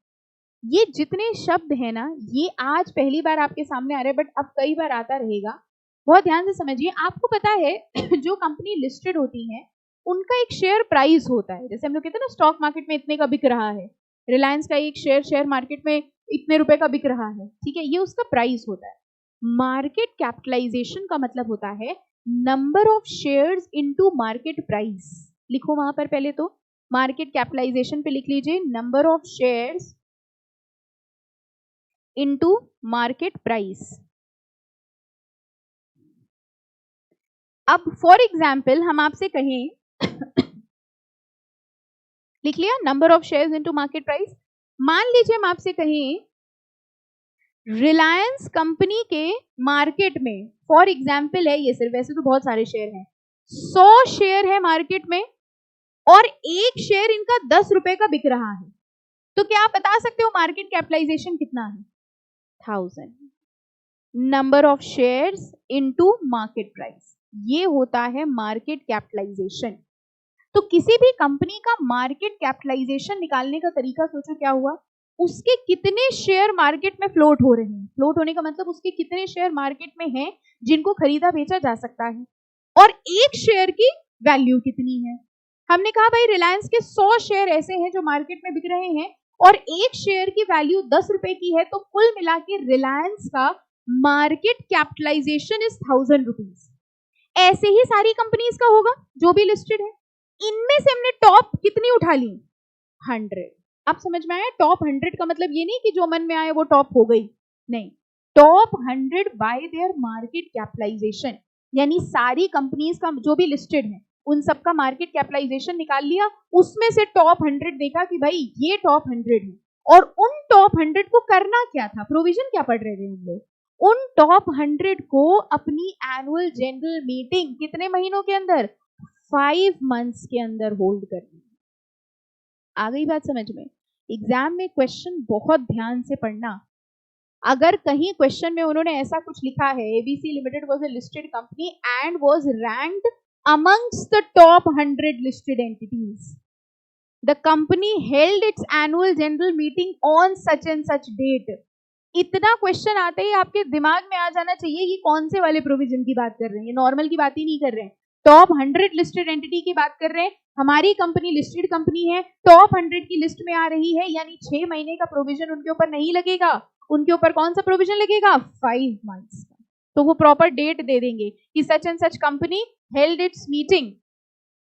ये जितने शब्द है ना, ये आज पहली बार आपके सामने आ रहे हैं, बट अब कई बार आता रहेगा। बहुत ध्यान से समझिए। आपको पता है जो कंपनी लिस्टेड होती है उनका एक शेयर प्राइस होता है। जैसे हम लोग कहते हैं ना स्टॉक मार्केट में इतने का बिक रहा है, रिलायंस का एक शेयर मार्केट में इतने रुपए का बिक रहा है, ठीक है, ये उसका प्राइस होता है। मार्केट कैपिटलाइजेशन का मतलब होता है number of shares into market price. लिखो वहां पर पहले तो मार्केट कैपिटलाइजेशन पे लिख लीजिए number of shares into market price. अब फॉर एग्जाम्पल हम आपसे कहें लिख लिया number of shares into market price. मान लीजिए हम आपसे कहें रिलायंस कंपनी के मार्केट में, फॉर एग्जाम्पल है ये सिर्फ, वैसे तो बहुत सारे शेयर हैं, 100 शेयर है मार्केट में और एक शेयर इनका 10 रुपए का बिक रहा है, तो क्या आप बता सकते हो मार्केट कैपिटलाइजेशन कितना है? 1000। Number of shares into market price, ये होता है मार्केट कैपिटलाइजेशन। तो किसी भी कंपनी का मार्केट कैपिटलाइजेशन निकालने का तरीका सोचो क्या हुआ, उसके कितने शेयर मार्केट में फ्लोट हो रहे हैं। फ्लोट होने का मतलब उसके कितने शेयर मार्केट में हैं जिनको खरीदा बेचा जा सकता है, और एक शेयर की वैल्यू कितनी है। हमने कहा भाई रिलायंस के 100 शेयर ऐसे हैं जो मार्केट में बिक रहे हैं और एक शेयर की वैल्यू 10 रुपए की है, तो कुल मिला के रिलायंस का मार्केट कैपिटलाइजेशन इज 1000 रुपीज। ऐसे ही सारी कंपनीज का होगा जो भी लिस्टेड है। इनमें से हमने टॉप कितनी उठा ली? 100। आप समझ में आया? टॉप 100 का मतलब ये नहीं कि जो मन में आए वो टॉप हो गई, नहीं, top 100 by their market capitalization, यानी सारी कंपनीज का जो भी लिस्टेड है उन सबका मार्केट कैपिटलाइजेशन निकाल लिया, उसमें से टॉप 100 देखा कि भाई ये टॉप 100 है, और उन टॉप 100 को करना क्या था, प्रोविजन क्या पढ़ रहे थे हम लोग, उन टॉप 100 को अपनी एनुअल जनरल मीटिंग कितने महीनों के अंदर? 5 मंथ्स के अंदर होल्ड करनी। आ गई बात समझ में? एग्जाम में क्वेश्चन बहुत ध्यान से पढ़ना। अगर कहीं क्वेश्चन में उन्होंने ऐसा कुछ लिखा है, ABC limited was a listed company and was ranked amongst the top 100 listed entities, the company held its annual general meeting on such and such date, इतना क्वेश्चन आते ही आपके दिमाग में आ जाना चाहिए कि कौन से वाले प्रोविजन की बात कर रहे हैं। ये नॉर्मल की बात ही नहीं कर रहे हैं, टॉप 100 लिस्टेड एंटिटी की बात कर रहे हैं। हमारी कंपनी लिस्टेड कंपनी है, टॉप 100 की लिस्ट में आ रही है, यानी 6 महीने का प्रोविजन उनके ऊपर नहीं लगेगा। उनके ऊपर कौन सा प्रोविजन लगेगा? 5 मंथ्स का। तो वो प्रॉपर डेट दे देंगे कि such and such company held it's meeting.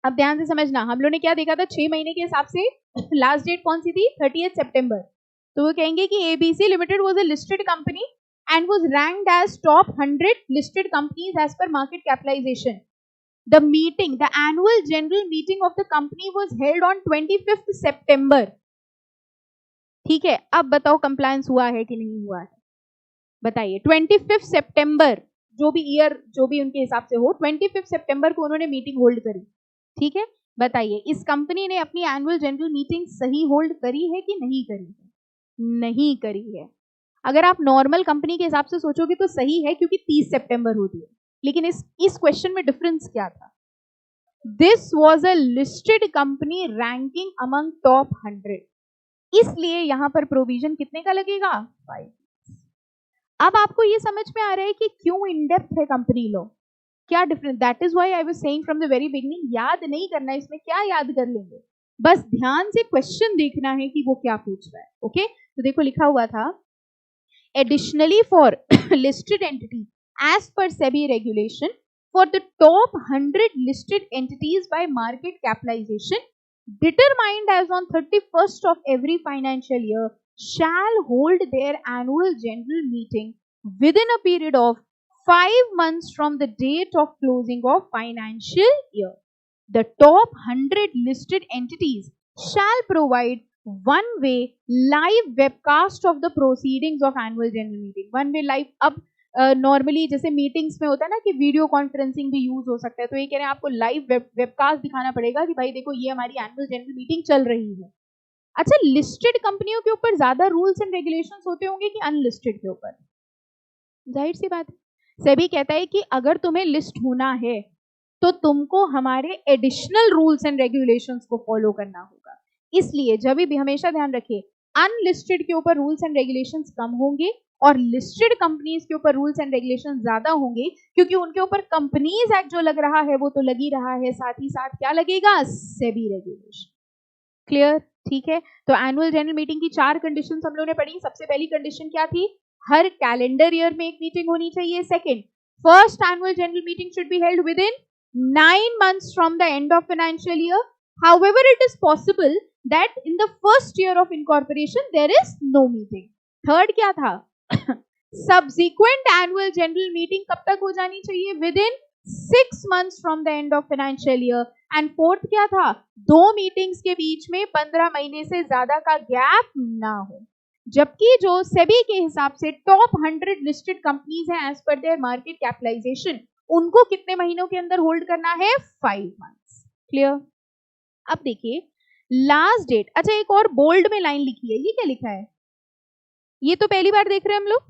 अब ध्यान से समझना, हम लोग ने क्या देखा था, 6 महीने के हिसाब से लास्ट डेट कौन सी थी? 30 सितंबर। तो वो कहेंगे कि ABC limited was a listed company and was ranked as top 100 listed companies as per market capitalization. The meeting, the annual general meeting of the company was held on 25th September. ठीक है, अब बताओ compliance हुआ है कि नहीं हुआ है, बताइए। 25 सितंबर, जो भी ईयर जो भी उनके हिसाब से हो, 25 सितंबर को उन्होंने मीटिंग होल्ड करी, ठीक है। बताइए इस कंपनी ने अपनी एनुअल जनरल मीटिंग सही होल्ड करी है कि नहीं करी है? नहीं करी है। अगर आप नॉर्मल कंपनी के हिसाब से सोचोगे तो सही है, क्योंकि 30 सितंबर होती है, लेकिन इस क्वेश्चन में डिफरेंस क्या था? This was a listed company ranking among top 100, इसलिए यहां पर प्रोविजन कितने का लगेगा? 5। अब आपको ये समझ में आ रहा है कि क्यों इन डेप्थ है कंपनी लॉ, क्या difference. That is why I was saying from the very beginning, याद नहीं करना, इसमें क्या याद कर लेंगे, बस ध्यान से क्वेश्चन देखना है कि वो क्या पूछ रहा है। ओके, तो देखो लिखा हुआ था, additionally for listed entity as per SEBI regulation, for the top 100 listed entities by market capitalization, determined as on 31st of every financial year shall hold their annual general meeting within a period of 5 months from the date of closing of financial year. The top 100 listed entities shall provide one-way live webcast of the proceedings of annual general meeting. One-way live. अब normally जैसे meetings में होता है ना कि video conferencing भी use हो सकता है, तो ये कह रहे हैं आपको लाइव वेबकास्ट दिखाना पड़ेगा कि भाई देखो ये हमारी एनुअल जनरल मीटिंग चल रही है. अच्छा, लिस्टेड कंपनियों के ऊपर ज्यादा रूल्स एंड रेगुलेशंस होते होंगे कि अनलिस्टेड के ऊपर? जाहिर सी बात है. सेबी कहता है कि अगर तुम्हें लिस्ट होना है तो तुमको हमारे एडिशनल रूल्स एंड रेगुलेशंस को फॉलो करना होगा. इसलिए जब भी हमेशा ध्यान रखिए, अनलिस्टेड के ऊपर रूल्स एंड रेगुलेशंस कम होंगे और लिस्टेड कंपनीज के ऊपर रूल्स एंड रेगुलेशंस ज्यादा होंगे, क्योंकि उनके ऊपर कंपनीज एक्ट जो लग रहा है वो तो लग ही रहा है, साथ ही साथ क्या लगेगा? सेबी रेगुलेशन. क्लियर? ठीक है. तो एनुअल जनरल मीटिंग की 4 कंडीशंस हम लोगों ने पढ़ी. सबसे पहली कंडीशन क्या थी? हर कैलेंडर ईयर में एक मीटिंग होनी चाहिए. Second, first annual general meeting should be held within 9 months from the end of financial year. However, it is possible that in the first year of incorporation there is no meeting. Third क्या था? Subsequent annual general meeting कब तक हो जानी चाहिए? Within 6 months from the end of financial year. And fourth क्या था? 2 meetings के बीच में 15 महीने से ज्यादा का गैप ना हो. जबकि जो सेबी के हिसाब से टॉप 100 लिस्टेड कंपनीज हैं as per their market capitalization, उनको कितने महीनों के अंदर होल्ड करना है? 5 months. क्लियर? अब देखिए लास्ट डेट. अच्छा, एक और बोल्ड में लाइन लिखी है. ये क्या लिखा है? ये तो पहली बार देख रहे हैं हम लोग.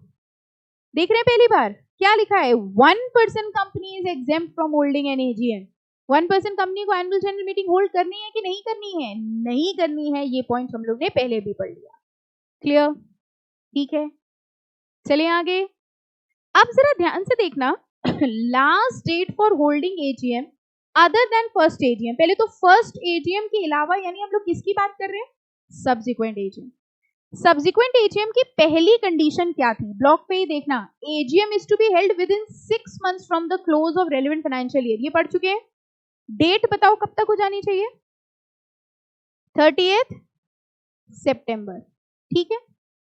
देख रहे हैं पहली बार? क्या लिखा है? 1% company is exempt from holding N AGM. 1% company को एनुअल जनरल मीटिंग होल्ड करनी है कि नहीं करनी है? नहीं करनी है. ये पॉइंट हम लोग ने पहले भी पढ़ लिया. क्लियर? ठीक है, चलिए आगे. अब जरा ध्यान से देखना, last date for holding AGM other than first AGM. पहले तो फर्स्ट एजीएम के अलावा, यानी हम लोग किसकी बात कर रहे हैं? Subsequent AGM. सब्सिक्वेंट एजीएम की पहली कंडीशन क्या थी? ब्लॉक पे ही देखना, AGM is to be held within 6 months from the close of relevant financial year. ये पढ़ चुके हैं. डेट बताओ कब तक हो जानी चाहिए? 30th September. ठीक है.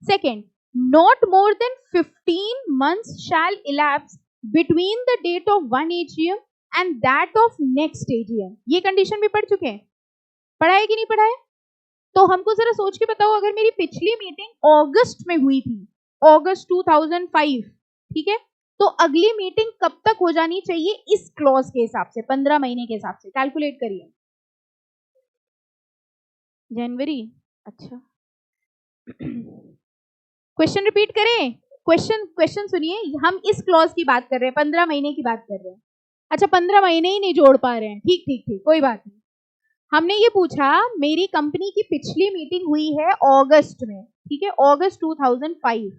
Second, not more than 15 months shall elapse between the date of one AGM and that of next AGM. ये कंडीशन भी पढ़ चुके हैं. पढ़ा है कि नहीं पढ़ा है? तो हमको जरा सोच के बताओ, अगर मेरी पिछली मीटिंग अगस्त में हुई थी, अगस्त 2005, ठीक है, तो अगली मीटिंग कब तक हो जानी चाहिए इस क्लॉज के हिसाब से? 15 महीने के हिसाब से कैलकुलेट करिए. जनवरी. अच्छा, क्वेश्चन रिपीट करें. क्वेश्चन सुनिए. हम इस क्लॉज की बात कर रहे हैं, 15 महीने की बात कर रहे हैं. अच्छा, 15 महीने ही नहीं जोड़ पा रहे हैं. ठीक ठीक ठीक, कोई बात नहीं. हमने ये पूछा, मेरी कंपनी की पिछली मीटिंग हुई है अगस्त में, ठीक है, अगस्त 2005.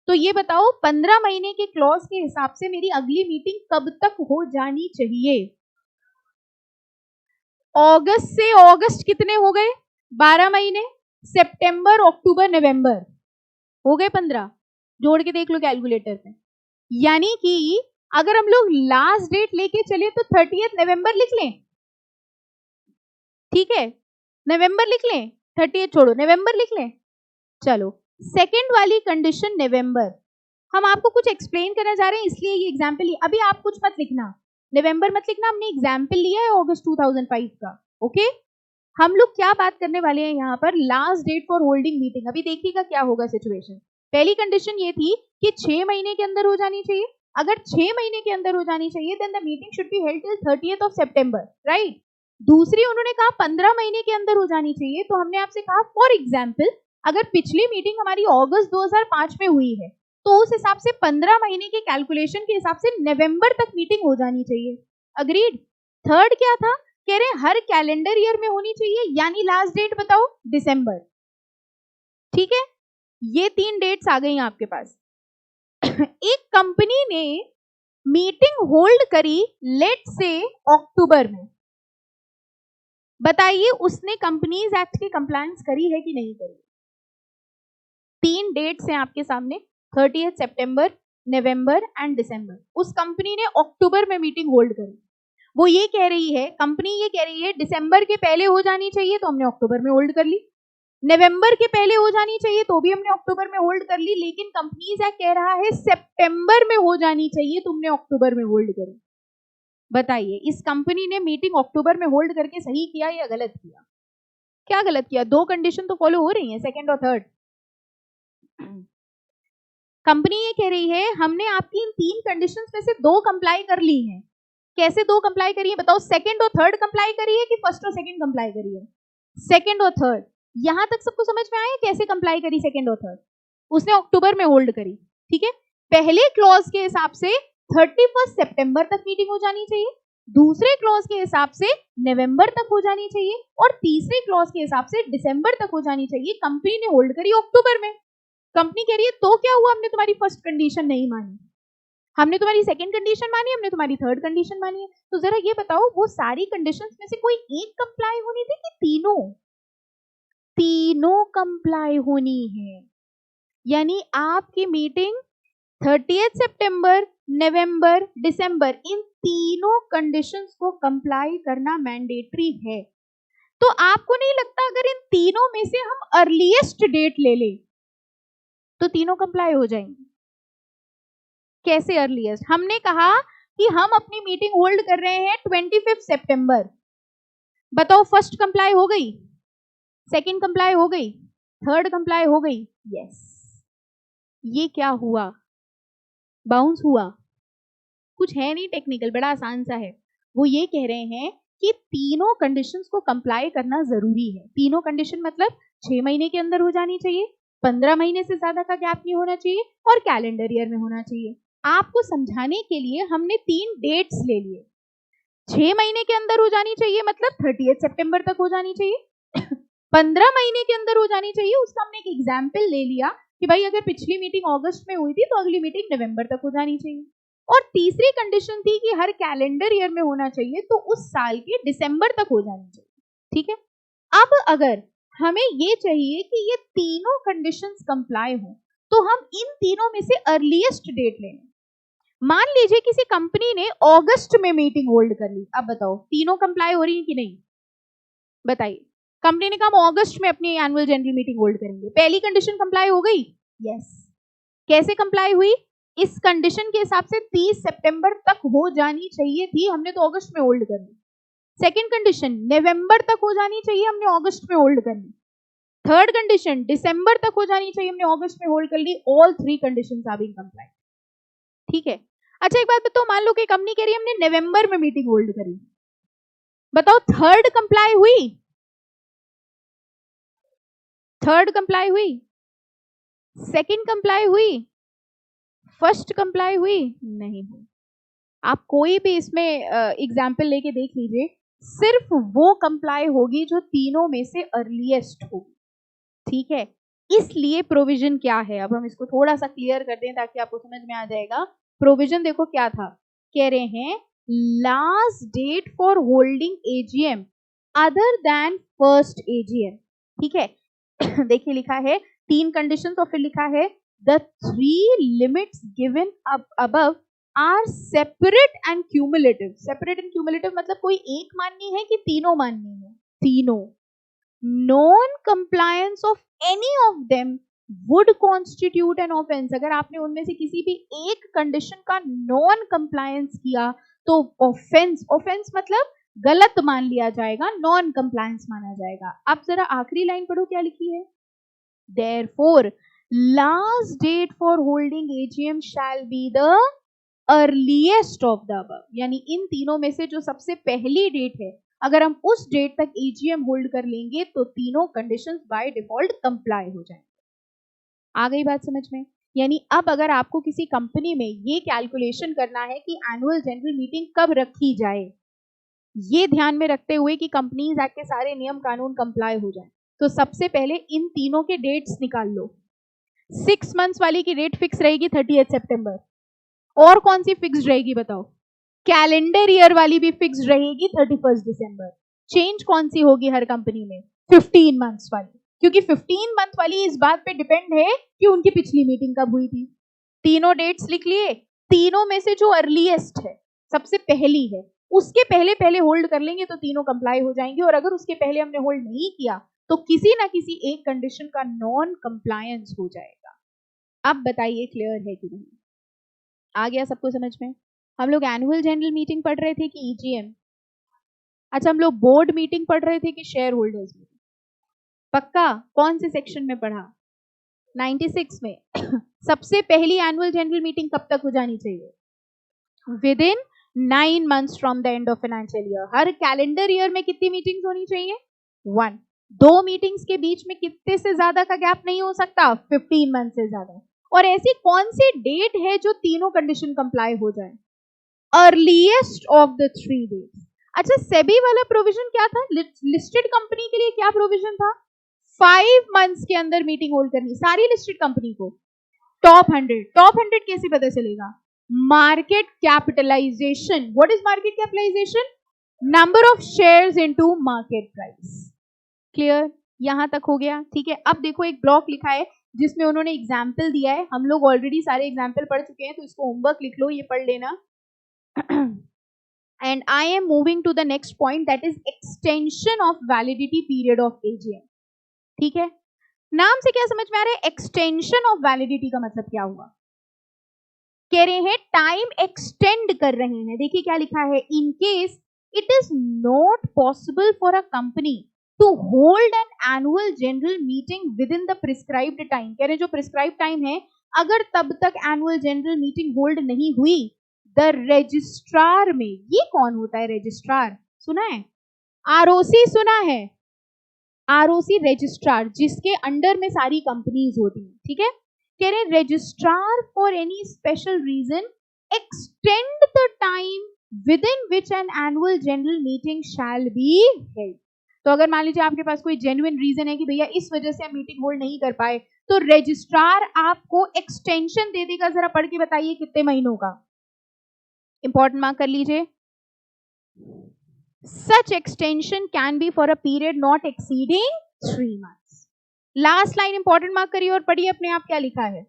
तो ये बताओ 15 महीने के क्लॉज के हिसाब से मेरी अगली मीटिंग कब तक हो जानी चाहिए? अगस्त से अगस्त कितने हो गए? 12 महीने. सितंबर, अक्टूबर, नवंबर, हो गए 15. जोड़ के देख लो कैलकुलेटर पे. यानी कि अगर हम लोग लास्ट डेट लेके चले तो 30th नवंबर लिख लें. ठीक है, नवंबर लिख लें. 30th छोड़ो, नवंबर लिख लें. चलो, सेकंड वाली कंडीशन नवंबर. हम आपको कुछ एक्सप्लेन करने जा रहे हैं, इसलिए ये एग्जाम्पल. अभी आप कुछ मत लिखना, नवंबर मत लिखना. हमने एग्जाम्पल लिया है अगस्त 2005 का. ओके, हम लोग क्या बात करने वाले हैं यहाँ पर? Last date for holding meeting. अभी देखिएगा क्या होगा सिचुएशन. पहली कंडीशन ये थी कि 6 महीने के अंदर हो जानी चाहिए. अगर 6 महीने के अंदर हो जानी चाहिए, then the meeting should be held till 30th September, right? दूसरी उन्होंने कहा 15 महीने के अंदर हो जानी चाहिए. तो हमने आपसे कहा फॉर एग्जाम्पल, अगर पिछली मीटिंग हमारी अगस्त 2005 में हुई है, तो उस हिसाब से 15 महीने के कैलकुलेशन के हिसाब से नवंबर तक मीटिंग हो जानी चाहिए. अग्रीड? थर्ड क्या था? कह रहे हर कैलेंडर ईयर में होनी चाहिए, यानी लास्ट डेट बताओ? दिसंबर. ठीक है, ये 3 डेट्स आ गई आपके पास. एक कंपनी ने मीटिंग होल्ड करी लेट से अक्टूबर में. बताइए उसने कंपनीज एक्ट की कंप्लायंस करी है कि नहीं करी? 3 डेट्स हैं आपके सामने, 30th September, नवंबर एंड दिसंबर. उस कंपनी ने अक्टूबर में मीटिंग होल्ड करी. वो ये कह रही है, कंपनी ये कह रही है दिसंबर के पहले हो जानी चाहिए तो हमने अक्टूबर में होल्ड कर ली, नवंबर के पहले हो जानी चाहिए तो भी हमने अक्टूबर में होल्ड कर ली, लेकिन कंपनीज एक्ट कह रहा है सितंबर में हो जानी चाहिए, तुमने अक्टूबर में होल्ड करी। बताइए इस कंपनी ने मीटिंग अक्टूबर में होल्ड करके सही किया या गलत किया? क्या गलत किया? दो कंडीशन तो फॉलो हो रही है, सेकंड और थर्ड। कंपनी ये कह रही है हमने आपकी इन तीन कंडीशंस में से दो कंप्लाई कर ली हैं। कैसे दो कंप्लाई करी है बताओ? सेकंड और थर्ड कंप्लाई करी है कि फर्स्ट और सेकंड कंप्लाई करी है? सेकंड और थर्ड। यहां तक सबको समझ में आया कैसे कंप्लाई करी सेकंड और थर्ड? उसने अक्टूबर में होल्ड करी, ठीक है। पहले क्लॉज के हिसाब से 31 सितंबर तक मीटिंग हो जानी चाहिए, दूसरे क्लॉज के हिसाब से नवंबर तक हो जानी चाहिए, और तीसरे क्लॉज के हिसाब से दिसंबर तक हो जानी चाहिए। कंपनी ने होल्ड करी अक्टूबर में। कंपनी कह रही है तो क्या हुआ, हमने तुम्हारी फर्स्ट कंडीशन नहीं मानी, हमने तुम्हारी सेकंड कंडीशन मानी, हमने तुम्हारी थर्ड कंडीशन मानी है। तो जरा ये बताओ वो सारी कंडीशंस में से कोई एक कंप्लाई होनी थी कि तीनों? तीनों कंप्लाई होनी है। यानी आपकी मीटिंग 30 सितंबर, नवंबर, दिसंबर, इन तीनों कंडीशंस को कंप्लाई करना मैंडेटरी है। तो आपको नहीं लगता अगर इन तीनों में से हम अर्लीस्ट डेट ले लें तो तीनों कंप्लाई हो जाएंगे? कैसे अर्लीस्ट? हमने कहा कि हम अपनी मीटिंग होल्ड कर रहे हैं 25 सितंबर। बताओ फर्स्ट कंप्लाई हो गई, सेकंड कंप्लाई हो गई, थर्ड कंप्लाई हो गई? यस। ये क्या हुआ? बाउंस हुआ? कुछ है नहीं टेक्निकल, बड़ा आसान सा है। वो ये कह रहे हैं कि तीनों कंडीशंस को कंप्लाई करना जरूरी है। तीनों कंडीशन मतलब 6 महीने के अंदर हो जानी चाहिए, 15 महीने से ज्यादा का गैप नहीं होना चाहिए, और कैलेंडर ईयर में होना चाहिए। आपको समझाने के लिए हमने 3 डेट्स ले लिए। 6 महीने के अंदर हो जानी चाहिए मतलब 30 सितंबर तक हो जानी चाहिए। 15 महीने के अंदर हो जानी चाहिए, उसका हमने एक एग्जाम्पल ले लिया कि भाई अगर पिछली मीटिंग अगस्त में हुई थी तो अगली मीटिंग नवंबर तक हो जानी चाहिए। और तीसरी कंडीशन थी कि हर कैलेंडर ईयर में होना चाहिए, तो उस साल के दिसंबर तक हो जानी चाहिए, ठीक है। अब अगर हमें ये चाहिए कि ये तीनों कंडीशंस कंप्लाई हो तो हम इन तीनों में से अर्लीस्ट डेट लें। मान लीजिए किसी कंपनी ने अगस्त में मीटिंग होल्ड कर ली, अब बताओ तीनों कंप्लाई हो रही है कि नहीं? बताइए। कंपनी ने कहा अगस्त में अपनी एनुअल जनरल मीटिंग होल्ड करेंगे, पहली कंडीशन कंप्लाई हो गई? यस। कैसे कंप्लाई हुई? इस कंडीशन के हिसाब से 30 सितंबर तक हो जानी चाहिए थी, हमने तो अगस्त में होल्ड कर ली। सेकंड कंडीशन नवंबर तक हो जानी चाहिए, हमने अगस्त में होल्ड कर ली। थर्ड कंडीशन दिसंबर तक हो जानी चाहिए, हमने अगस्त में होल्ड कर ली। All 3 conditions are being complied, ठीक है। अच्छा एक बात बताओ, मान लो कि कंपनी कह रही है हमने नवंबर में मीटिंग होल्ड करी, बताओ थर्ड कंप्लाई हुई? थर्ड कंप्लाई हुई? सेकंड कंप्लाई हुई? फर्स्ट कंप्लाई हुई? नहीं हुई। आप कोई भी इसमें एग्जाम्पल लेके देख लीजिए, सिर्फ वो कंप्लाई होगी जो तीनों में से अर्लीस्ट होगी, ठीक है। इसलिए प्रोविजन क्या है, अब हम इसको थोड़ा सा क्लियर कर दें ताकि आपको समझ में आ जाएगा। प्रोविजन देखो क्या था, कह रहे हैं last date for holding AGM other than first AGM, ठीक है। देखिए लिखा है 3 कंडीशन, तो फिर लिखा है the 3 limits given above are separate and cumulative। separate and cumulative मतलब कोई एक माननी है कि तीनों माननी है? तीनों। non compliance of any of them would constitute an offense। अगर आपने उनमें से किसी भी एक कंडीशन का non compliance किया तो offense मतलब गलत मान लिया जाएगा, non compliance माना जाएगा। अब जरा आखिरी लाइन पढ़ो क्या लिखी है, therefore last date for holding AGM shall be the earliest of the above। यानी इन तीनों में से जो सबसे पहली डेट है, अगर हम उस डेट तक AGM होल्ड कर लेंगे तो तीनों कंडीशंस बाय डिफॉल्ट कंप्लाई हो जाएंगे। आ गई बात समझ में? यानी अब अगर आपको किसी कंपनी में ये कैलकुलेशन करना है कि एनुअल जनरल मीटिंग कब रखी जाए, ये ध्यान में रखते हुए कि कंपनीज एक्ट के सारे नियम कानून कंप्लाई हो जाए, तो सबसे पहले इन तीनों के डेट्स निकाल लो। 6 मंथ्स वाली की डेट फिक्स रहेगी 30 सितंबर, और कौन सी फिक्स रहेगी बताओ? कैलेंडर ईयर वाली भी फिक्स रहेगी 31 दिसंबर। चेंज कौन सी होगी हर कंपनी में? 15 मंथ्स वाली, क्योंकि 15 मंथ वाली इस बात पे डिपेंड है कि उनकी पिछली मीटिंग कब हुई थी। तीनों डेट्स लिख लिए, तीनों में से जो अर्लीस्ट है, सबसे पहली है, उसके पहले पहले होल्ड कर लेंगे तो तीनों कंप्लाई हो जाएंगे, और अगर उसके पहले हमने होल्ड नहीं किया तो किसी ना किसी एक कंडीशन का नॉन कंप्लायंस हो जाएगा। अब बताइए क्लियर है कि नहीं? आ गया सबको समझ में? हम लोग एनुअल जनरल मीटिंग पढ़ रहे थे कि ईजीएम? अच्छा, हम लोग बोर्ड मीटिंग पढ़ रहे थे कि शेयर होल्डर्स मीटिंग? पक्का? कौन से सेक्शन में पढ़ा? 96 में। सबसे पहली एनुअल जनरल मीटिंग कब तक हो जानी चाहिए? Within 9 months from the end of financial year. Her calendar year में कितनी मीटिंग्स होनी चाहिए? 1। 2 मीटिंग्स के बीच में कितने से ज्यादा का गैप नहीं हो सकता? 15 मंथ से ज्यादा। और ऐसी कौन सी डेट है जो तीनों कंडीशन कंप्लाई हो जाए? Earliest of the 3 days. अच्छा, सेबी वाला प्रोविजन क्या था? लिस्टेड कंपनी के लिए क्या प्रोविजन था? 5 मंथ्स के अंदर मीटिंग होल्ड करनी सारी लिस्टेड कंपनी को। टॉप 100 कैसे पता चलेगा? Market capitalization. What is market capitalization? Number of shares into market price. Clear? यहां तक हो गया? ठीक है। अब देखो एक ब्लॉक लिखा है जिसमें उन्होंने एग्जाम्पल दिया है। हम लोग ऑलरेडी सारे एग्जाम्पल पढ़ चुके हैं, तो इसको होमवर्क लिख लो, ये पढ़ लेना। And I am moving to the next point, that is extension of validity period of AGM. ठीक है? नाम से क्या समझ में आ रहा है? एक्सटेंशन ऑफ वैलिडिटी का मतलब क्या हुआ? कह रहे हैं टाइम एक्सटेंड कर रहे हैं। देखिए क्या लिखा है, in case it is not possible for a company to hold an annual general meeting within the prescribed time. कह रहे हैं जो प्रिस्क्राइब्ड टाइम है, अगर तब तक एनुअल जनरल मीटिंग होल्ड नहीं हुई, द रजिस्ट्रार में, ये कौन होता है रजिस्ट्रार? सुना है? आरओसी सुना है? आरओसी रजिस्ट्रार, जिसके अंडर में सारी कंपनीज होती हैं। ठीक है? कह रहे registrar for any special reason extend the time within which an annual general meeting shall be held. तो अगर मान लीजिए आपके पास कोई जेन्युइन रीजन है कि भैया इस वजह से हम मीटिंग होल्ड नहीं कर पाए, तो रजिस्ट्रार आपको एक्सटेंशन दे देगा। जरा पढ़ के बताइए कितने महीनों का? इंपॉर्टेंट मार्क कर लीजिए। Such extension can be for a period not exceeding 3 months. Last line important mark करिए और पढ़िए अपने आप क्या लिखा है।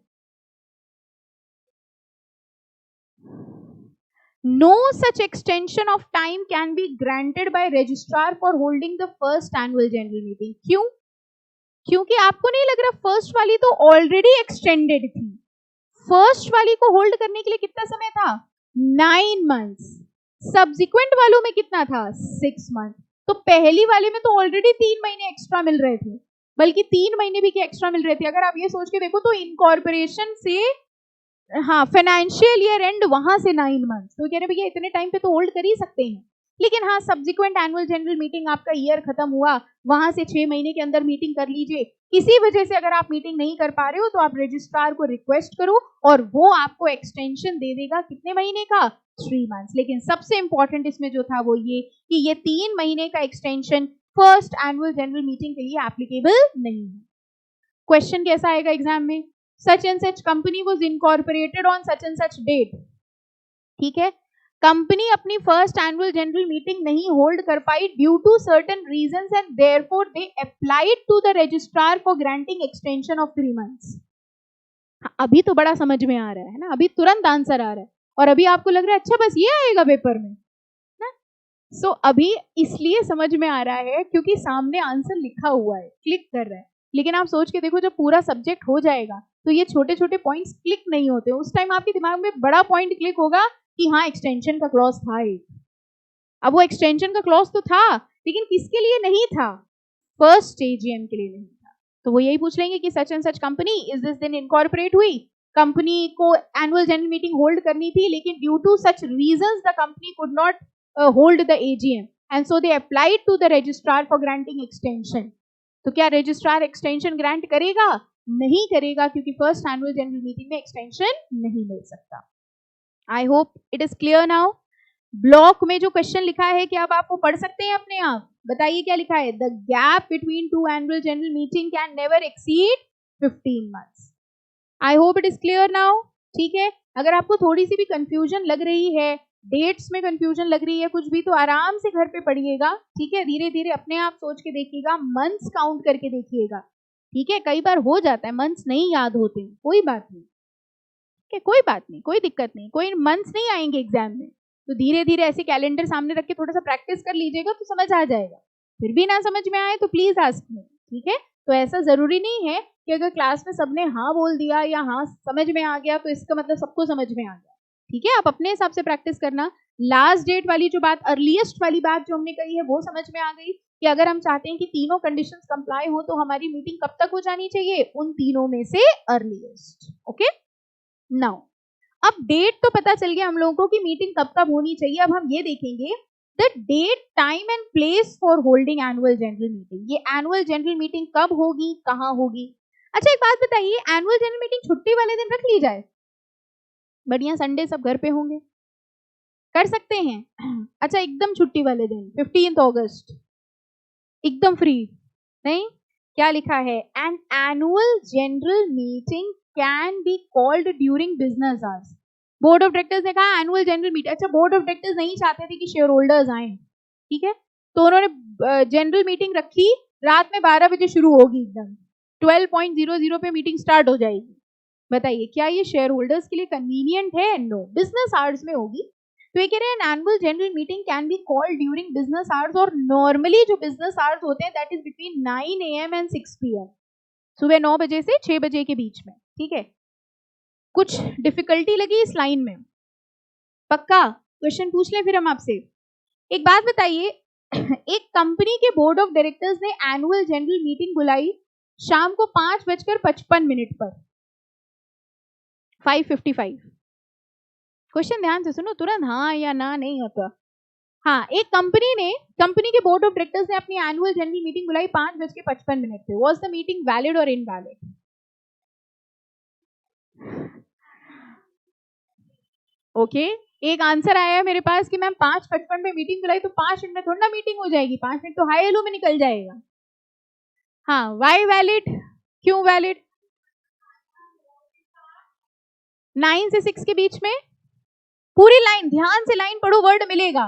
No such extension of time can be granted by registrar for holding the first annual general meeting. क्यों? क्योंकि आपको नहीं लग रहा फर्स्ट वाली तो ऑलरेडी एक्सटेंडेड थी। फर्स्ट वाली को होल्ड करने के लिए कितना समय था? 9 months। सब्सिक्वेंट वालों में कितना था? 6 मंथ। तो पहली वाले में तो ऑलरेडी 3 महीने एक्स्ट्रा मिल रहे थे, बल्कि 3 महीने भी क्या एक्स्ट्रा मिल रहे थे। अगर आप ये सोच के देखो तो इनकॉर्पोरेशन से, हाँ, फाइनेंशियल ईयर एंड वहां से 9 मंथ, तो कह रहे भैया इतने टाइम पे तो होल्ड कर ही सकते हैं। लेकिन हाँ, सब्सिक्वेंट एनुअल जनरल मीटिंग, आपका ईयर खत्म हुआ, वहां से 6 महीने के अंदर मीटिंग कर लीजिए। किसी वजह से अगर आप मीटिंग नहीं कर पा रहे हो तो आप रजिस्ट्रार को रिक्वेस्ट करो और वो आपको एक्सटेंशन दे देगा। कितने महीने का? 3 मंथ्स। लेकिन सबसे इंपॉर्टेंट इसमें जो था वो ये कि ये 3 महीने का extension first annual general meeting के लिए एप्लीकेबल नहीं है। क्वेश्चन कैसा आएगा एग्जाम में? Such and such company was incorporated on such and such date. ठीक है? कंपनी अपनी फर्स्ट एनुअल जनरल मीटिंग नहीं होल्ड कर पाई due to certain reasons and therefore they applied to the registrar for granting extension of 3 months. अभी तो बड़ा समझ में आ रहा है ना, अभी तुरंत आंसर आ रहा है, और अभी आपको लग रहा है अच्छा बस ये आएगा पेपर में ना। सो अभी इसलिए समझ में आ रहा है क्योंकि सामने आंसर लिखा हुआ है, क्लिक कर रहा है। लेकिन आप सोच के देखो जब पूरा सब्जेक्ट हो जाएगा तो ये छोटे छोटे पॉइंट्स क्लिक नहीं होते। उस टाइम आपके दिमाग में बड़ा पॉइंट क्लिक होगा कि हाँ एक्सटेंशन का क्लॉज था एक। अब वो एक्सटेंशन का क्लॉज तो था, लेकिन किसके लिए नहीं था? फर्स्ट एजीएम के लिए नहीं था। तो वो यही पूछ लेंगे कि such and such company is this दिन इनकॉर्पोरेट हुई, कंपनी को एनुअल जनरल मीटिंग होल्ड करनी थी, लेकिन due to such reasons the company could not hold the AGM and so they applied to the registrar for granting extension. तो क्या registrar extension grant करेगा? नहीं करेगा, क्योंकि फर्स्ट एनुअल जनरल मीटिंग में एक्सटेंशन नहीं मिल सकता। I hope it is clear now. Block में जो क्वेश्चन लिखा है क्या अब आपको पढ़ सकते हैं अपने आप? बताइए क्या लिखा है? The gap between 2 annual general meeting can never exceed 15 months. I hope it is clear now. ठीक है? अगर आपको थोड़ी सी भी कंफ्यूजन लग रही है, डेट्स में कंफ्यूजन लग रही है कुछ भी, तो आराम से घर पे पढ़िएगा। ठीक है? धीरे धीरे अपने आप सोच के देखिएगा, मंथ्स काउंट करके देखिएगा। ठीक है? कई बार हो जाता है मंथ्स नहीं याद होते, कोई बात नहीं। ठीक है? कोई बात नहीं, कोई दिक्कत नहीं, कोई मंथ्स नहीं आएंगे एग्जाम में। तो धीरे धीरे ऐसे कैलेंडर सामने रख के थोड़ा सा प्रैक्टिस कर लीजिएगा तो समझ आ जाएगा। फिर भी ना समझ में आए तो प्लीज आस्क मी, ठीक है। तो ऐसा जरूरी नहीं है कि अगर क्लास में सबने हाँ बोल दिया या हाँ समझ में आ गया तो इसका मतलब सबको समझ में आ गया, ठीक है। आप अपने हिसाब से प्रैक्टिस करना। लास्ट डेट वाली जो बात, अर्लीस्ट वाली बात जो हमने कही है वो समझ में आ गई कि अगर हम चाहते हैं कि तीनों कंडीशंस कंप्लाई हो तो हमारी मीटिंग कब तक हो जानी चाहिए, उन तीनों में से अर्लीस्ट। ओके, नाउ अब डेट तो पता चल गया हम लोगों को कि मीटिंग कब कब होनी चाहिए। अब हम ये देखेंगे the date, time and place for holding annual general meeting. ये एनुअल जनरल मीटिंग कब होगी, कहाँ होगी। अच्छा एक बात बताइए, एनुअल जनरल मीटिंग छुट्टी वाले दिन रख ली जाए? बढ़िया, संडे सब घर पे होंगे, कर सकते हैं। अच्छा एकदम छुट्टी वाले दिन 15 अगस्त एकदम फ्री नहीं, क्या लिखा है, N annual general meeting can be called during business hours. Board of directors ने कहा एनुअल जनरल मीटिंग। अच्छा बोर्ड ऑफ डायरेक्टर्स नहीं चाहते थे कि शेयर होल्डर्स आए, ठीक है, तो उन्होंने जनरल मीटिंग रखी, रात में 12 बजे शुरू होगी, एकदम 12:00 पे मीटिंग स्टार्ट हो जाएगी। बताइए क्या ये शेयर होल्डर्स के लिए कन्वीनियंट है? नो, बिजनेस आवर्स में होगी। तो ये कह रहे हैं annual general meeting can be called during business hours, और नॉर्मली जो बिजनेस आवर्स होते हैं that is between 9 AM and 6 PM, सुबह 9 बजे से 6 बजे के बीच में, ठीक है। कुछ डिफिकल्टी लगी इस लाइन में? पक्का क्वेश्चन पूछ लें फिर हम आपसे। एक बात बताइए, एक कंपनी के बोर्ड ऑफ डायरेक्टर्स ने एनुअल जनरल मीटिंग बुलाई शाम को 5:55 पर, 5:55। क्वेश्चन ध्यान से सुनो, तुरंत हाँ या ना नहीं होता। हाँ, एक कंपनी के बोर्ड ऑफ डायरेक्टर्स ने अपनी एनुअल जनरल मीटिंग बुलाई 5:55 पे। वॉज द मीटिंग वैलिड और इनवैलिड? ओके, एक आंसर आया है मेरे पास कि मैम 5:55 पे मीटिंग बुलाई तो 5 मिनट में थोड़ा ना मीटिंग हो जाएगी, 5 मिनट तो हाई हेलो में निकल जाएगा। हाँ, वाई वैलिड, क्यों वैलिड? 9 से 6 के बीच में, पूरी लाइन ध्यान से लाइन पढ़ो, वर्ड मिलेगा।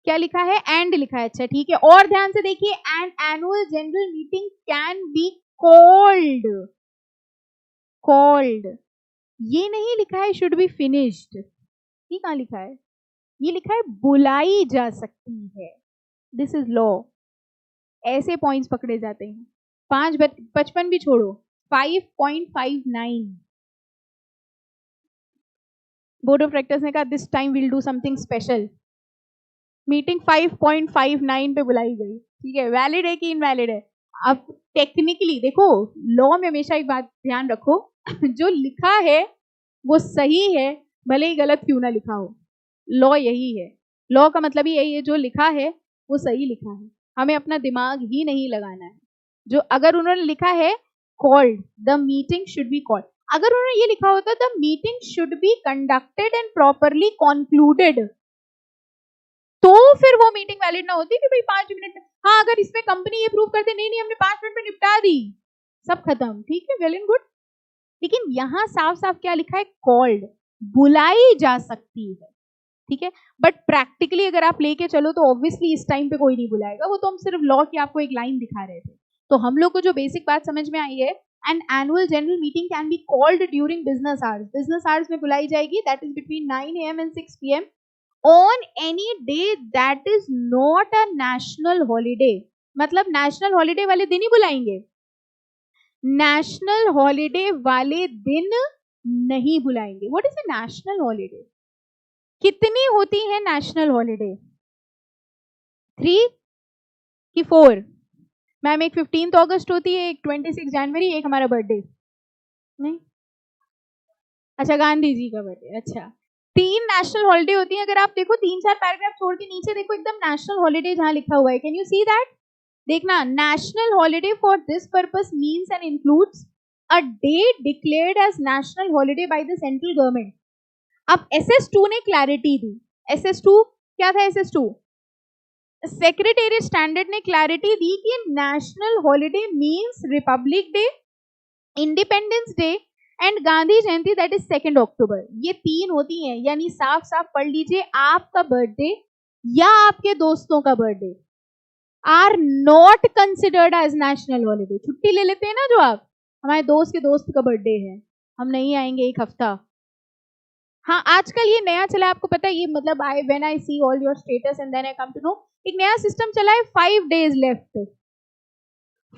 क्या लिखा है? एंड लिखा है। अच्छा ठीक है, और ध्यान से देखिए, N annual general meeting can be called, called ये नहीं लिखा है शुड बी फिनिश्ड, ये कहाँ लिखा है? ये लिखा है बुलाई जा सकती है। दिस इज लॉ, ऐसे पॉइंट्स पकड़े जाते हैं। 5:55 भी छोड़ो, 5.59 बोर्ड ऑफ डायरेक्टर्स ने कहा this time will do something special, meeting 5.59 पे बुलाई गई, ठीक है। वैलिड है कि इनवैलिड है? अब टेक्निकली देखो, लॉ में हमेशा एक बात ध्यान रखो, जो लिखा है वो सही है, भले ही गलत क्यों ना लिखा हो। लॉ यही है, लॉ का मतलब ही यही है, जो लिखा है वो सही लिखा है, हमें अपना दिमाग ही नहीं लगाना है। जो अगर उन्होंने लिखा है called, the meeting should be called, अगर उन्होंने ये लिखा होता the meeting should be conducted and properly concluded, तो फिर वो मीटिंग वैलिड ना होती कि भाई 5 मिनट में। हाँ, अगर इसमें कंपनी ये प्रूव करते नहीं हमने 5 मिनट में निपटा दी, सब खत्म, ठीक है, वेल एंड गुड। लेकिन यहां साफ साफ क्या लिखा है? कॉल्ड, बुलाई जा सकती है, ठीक है। बट प्रैक्टिकली अगर आप लेके चलो तो ऑब्वियसली इस टाइम पे कोई नहीं बुलाएगा, वो तो हम सिर्फ लॉ की आपको एक लाइन दिखा रहे थे। तो हम लोग को जो बेसिक बात समझ में आई है, N annual general meeting can be called during business hours, business hours में बुलाई जाएगी, that is between 9 AM and 6 PM on any day that is not a national holiday। मतलब नेशनल हॉलीडे वाले दिन ही बुलाएंगे, नेशनल हॉलीडे वाले दिन नहीं बुलाएंगे। What is a national holiday? कितनी होती है नेशनल हॉलीडे? 3 कि 4? मैम एक 15 अगस्त होती है, एक 26 जनवरी, एक हमारा बर्थडे नहीं, अच्छा गांधी जी का बर्थडे। अच्छा, 3 नेशनल हॉलीडे होती हैं। अगर आप देखो 3-4 पैराग्राफ छोड़ के नीचे देखो, एकदम नेशनल हॉलीडे जहां लिखा हुआ है, कैन यू सी दैट? देखना, national holiday for this purpose means and includes a day declared as national holiday by the central government. अब SS2 ने क्लैरिटी दी। SS2 क्या था? SS2 सेक्रेटेरिएट स्टैंडर्ड ने क्लैरिटी दी कि national holiday means republic day, independence day and Gandhi Jayanti, that is 2 October. ये 3 होती हैं, यानी साफ साफ पढ़ लीजिए, आपका बर्थडे या आपके दोस्तों का birthday are not considered as national holiday. छुट्टी ले लेते हैं ना जो आप, हमारे दोस्त के दोस्त का बर्थडे है, हम नहीं आएंगे एक हफ्ता, हाँ आजकल ये नया चला है, आपको पता है ये मतलब when I see all your status and then I come to know एक नया सिस्टम चला है 5 days लेफ्ट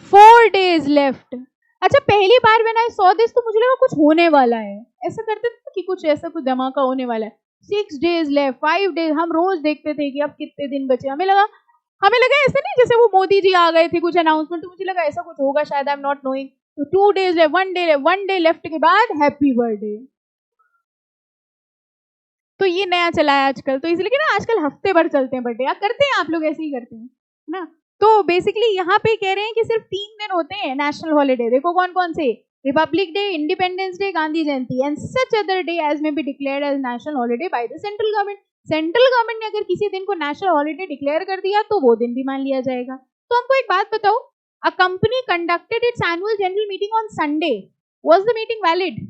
4 days लेफ्ट। अच्छा पहली बार व्हेन आई सॉ दिस तो मुझे लगा कुछ होने वाला है, ऐसा करते थे कि कुछ ऐसा कुछ धमाका होने वाला है। 6 days लेफ्ट 5 days, हम रोज देखते थे कि अब कितने दिन बचे, हमें लगा ऐसे नहीं जैसे वो मोदी जी आ गए थे कुछ अनाउंसमेंट, तो मुझे लगा ऐसा कुछ होगा शायद, आई एम नॉट नोइंग। तो 2 days लेफ्ट, 1 day लेफ्ट के बाद हैप्पी बर्थडे। तो ये नया चला है आजकल, तो इसलिए ना आजकल हफ्ते भर चलते हैं बर्थडे, करते हैं आप लोग ऐसे ही करते हैं ना। तो बेसिकली यहाँ पे कह रहे हैं कि सिर्फ 3 दिन होते हैं नेशनल हॉलीडे, देखो कौन कौन से, republic day, independence day, Gandhi Jayanti and such other day as may be declared as national holiday by the central government. Central government ने अगर किसी दिन को नेशनल हॉलीडे डिक्लेयर कर दिया तो वो दिन भी मान लिया जाएगा। तो हमको एक बात बताओ, a company conducted it's annual general meeting on Sunday, was the meeting valid?